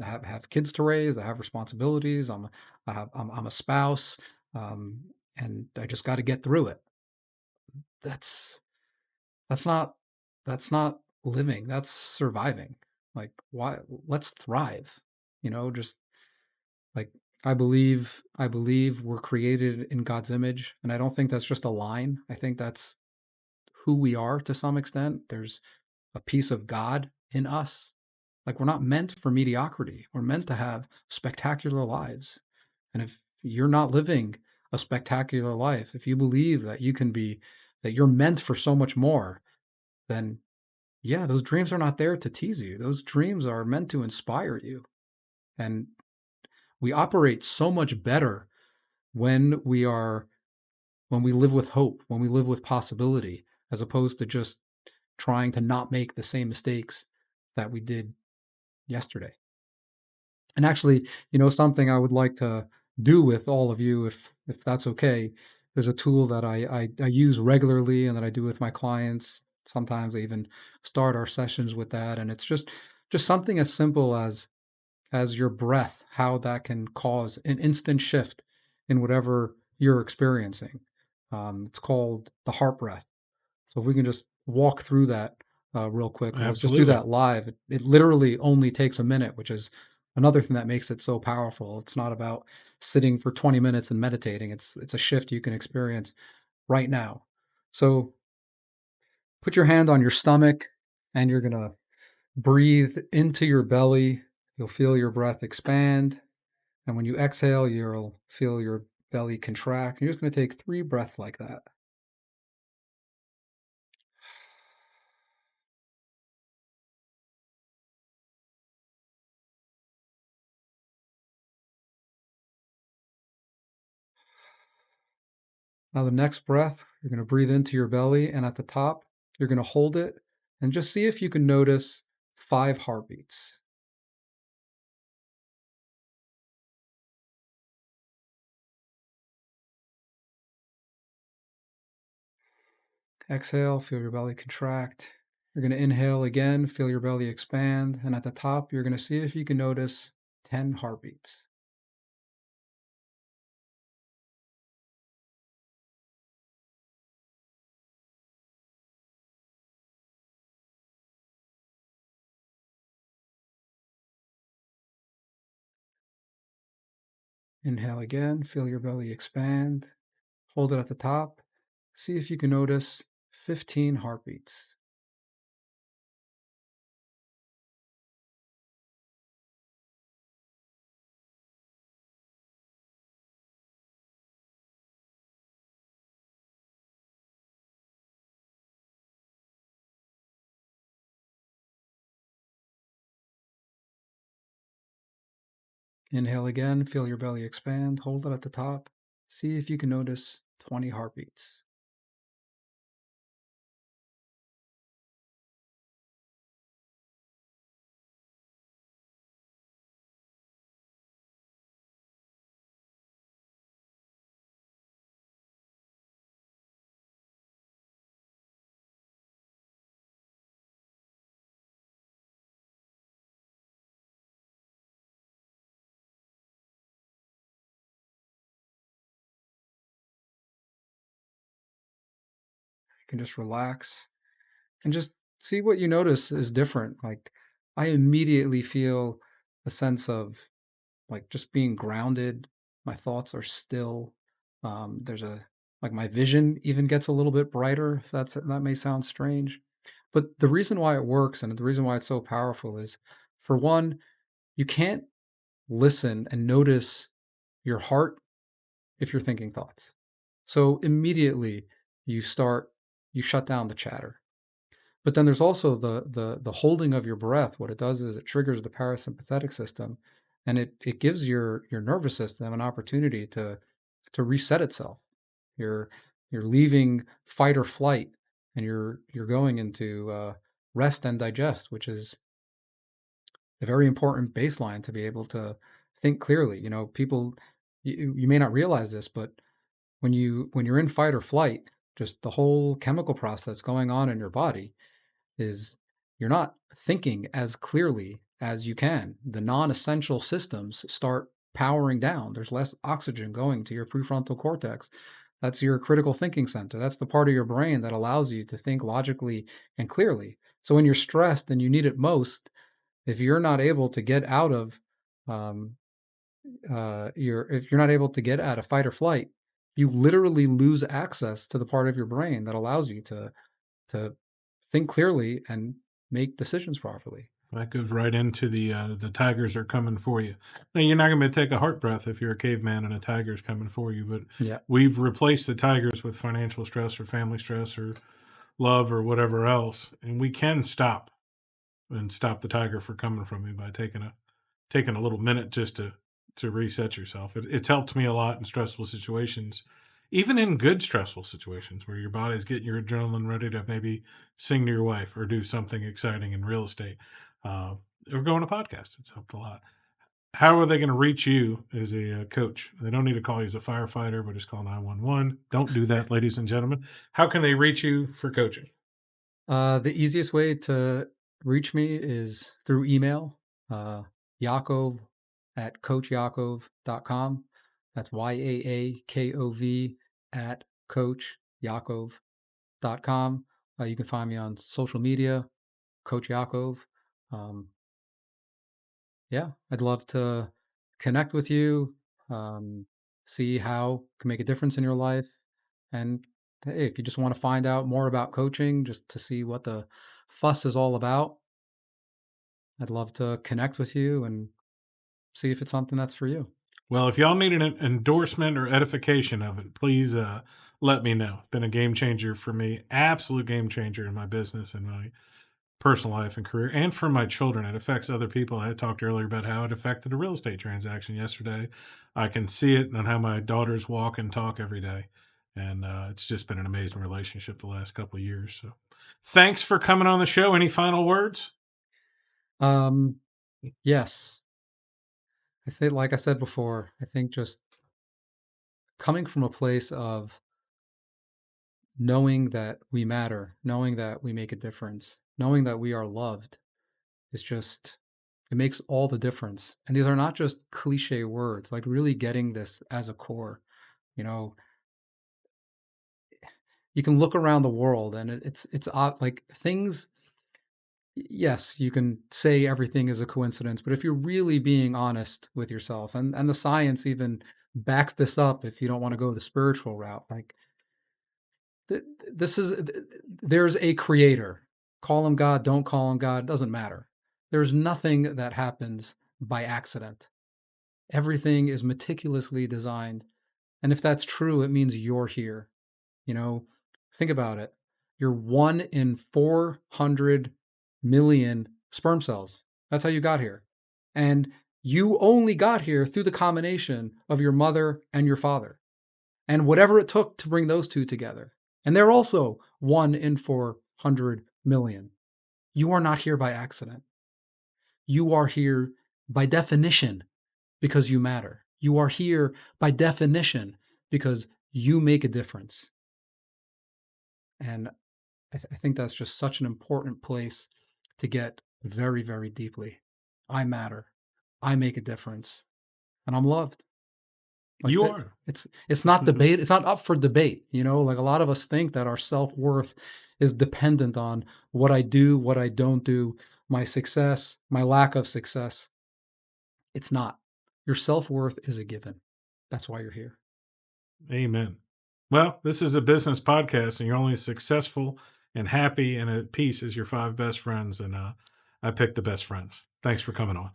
I have kids to raise, I have responsibilities, I'm a spouse, um, and I just got to get through it. That's that's not that's not living. That's surviving. Like, why? Let's thrive. Just like, I believe we're created in God's image, and I don't think that's just a line. I think that's who we are to some extent. There's a piece of God in us. Like, we're not meant for mediocrity. We're meant to have spectacular lives. And if you're not living a spectacular life, if you believe that you're meant for so much more, then yeah, those dreams are not there to tease you. Those dreams are meant to inspire you. And we operate so much better when we live with hope, when we live with possibility, as opposed to just trying to not make the same mistakes that we did yesterday. And actually, something I would like to do with all of you, if that's okay, there's a tool that I use regularly and that I do with my clients. Sometimes I even start our sessions with that, and it's just something as simple as your breath, how that can cause an instant shift in whatever you're experiencing. It's called the heart breath. So if we can just walk through that real quick, and let's just do absolutely. that live. It literally only takes a minute, which is another thing that makes it so powerful. It's not about sitting for 20 minutes and meditating. It's a shift you can experience right now. So put your hand on your stomach and you're going to breathe into your belly. You'll feel your breath expand. And when you exhale, you'll feel your belly contract. You're just going to take 3 breaths like that. Now, the next breath, you're going to breathe into your belly. And at the top, you're going to hold it and just see if you can notice 5 heartbeats. Exhale, feel your belly contract. You're going to inhale again, feel your belly expand. And at the top, you're going to see if you can notice 10 heartbeats. Inhale again, feel your belly expand. Hold it at the top. See if you can notice 15 heartbeats. Inhale again, feel your belly expand. Hold it at the top. See if you can notice 20 heartbeats. You can just relax and just see what you notice is different. Like, I immediately feel a sense of like just being grounded. My thoughts are still. There's a like my vision even gets a little bit brighter. If that may sound strange, but the reason why it works and the reason why it's so powerful is, for one, you can't listen and notice your heart if you're thinking thoughts. So immediately you start you shut down the chatter. But then there's also the holding of your breath. What it does is it triggers the parasympathetic system, and it gives your nervous system an opportunity to reset itself. You're you're leaving fight or flight, and you're going into rest and digest, which is a very important baseline to be able to think clearly. You know, people, you may not realize this, but when you're in fight or flight, just the whole chemical process going on in your body is you're not thinking as clearly as you can. The non-essential systems start powering down. There's less oxygen going to your prefrontal cortex. That's your critical thinking center. That's the part of your brain that allows you to think logically and clearly. So when you're stressed and you need it most, if you're not able to get out of um, if you're not able to get out of fight or flight, you literally lose access to the part of your brain that allows you to think clearly and make decisions properly. That goes right into the tigers are coming for you. Now you're not going to take a heart breath if you're a caveman and a tiger's coming for you, but Yeah. we've replaced the tigers with financial stress or family stress or love or whatever else, and we can stop the tiger from coming from you by taking a little minute just to reset yourself. It's helped me a lot in stressful situations, even in good stressful situations where your body's getting your adrenaline ready to maybe sing to your wife or do something exciting in real estate, uh, or go on a podcast. It's helped a lot. How are they going to reach you as a coach? They don't need to call you as a firefighter, but just call 911. Don't do that, ladies and gentlemen. How can they reach you for coaching? The easiest way to reach me is through email, Yaakov at coachyaakov.com. That's Yaakov at coachyaakov.com. You can find me on social media, Coach Yaakov. Um, yeah, I'd love to connect with you, um, see how can make a difference in your life. And hey, if you just want to find out more about coaching, just to see what the fuss is all about, I'd love to connect with you and see if it's something that's for you. Well, if y'all need an endorsement or edification of it, please let me know. It's been a game changer for me, absolute game changer in my business and my personal life and career, and for my children. It affects other people. I had talked earlier about how it affected a real estate transaction yesterday. I can see it on how my daughters walk and talk every day. And it's just been an amazing relationship the last couple of years. So thanks for coming on the show. Any final words? Um, yes, I think, like I said before, I think just coming from a place of knowing that we matter, knowing that we make a difference, knowing that we are loved is just, it makes all the difference. And these are not just cliche words, like really getting this as a core. You know, you can look around the world and it's odd, like things. Yes, you can say everything is a coincidence, but if you're really being honest with yourself, and the science even backs this up, if you don't want to go the spiritual route, like this is there's a creator. Call him God, don't call him God, doesn't matter. There's nothing that happens by accident. Everything is meticulously designed. And if that's true, it means you're here. You know, think about it. You're 1 in 400 million sperm cells. That's how you got here. And you only got here through the combination of your mother and your father, and whatever it took to bring those two together. And they're also 1 in 400 million. You are not here by accident. You are here by definition because you matter. You are here by definition because you make a difference. And I think that's just such an important place to get very, very deeply. I matter. I make a difference, and I'm loved. Like You that, are. it's not debate. It's not up for debate. You know, like a lot of us think that our self worth is dependent on what I do, what I don't do, my success, my lack of success. It's not. Your self worth is a given. That's why you're here. Amen. Well, this is a business podcast, and you're only as successful and happy and at peace as your five best friends. And I picked the best friends. Thanks for coming on.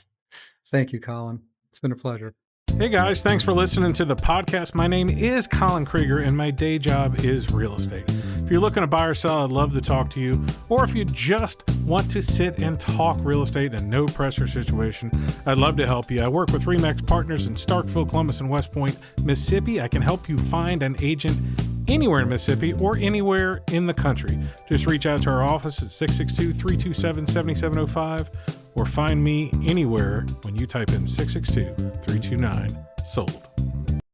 Thank you, Colin. It's been a pleasure. Hey guys, thanks for listening to the podcast. My name is Colin Krieger, and my day job is real estate. If you're looking to buy or sell, I'd love to talk to you. Or if you just want to sit and talk real estate in a no pressure situation, I'd love to help you. I work with RE/MAX partners in Starkville, Columbus, and West Point, Mississippi. I can help you find an agent anywhere in Mississippi or anywhere in the country. Just reach out to our office at 662-327-7705 or find me anywhere when you type in 662-329-SOLD.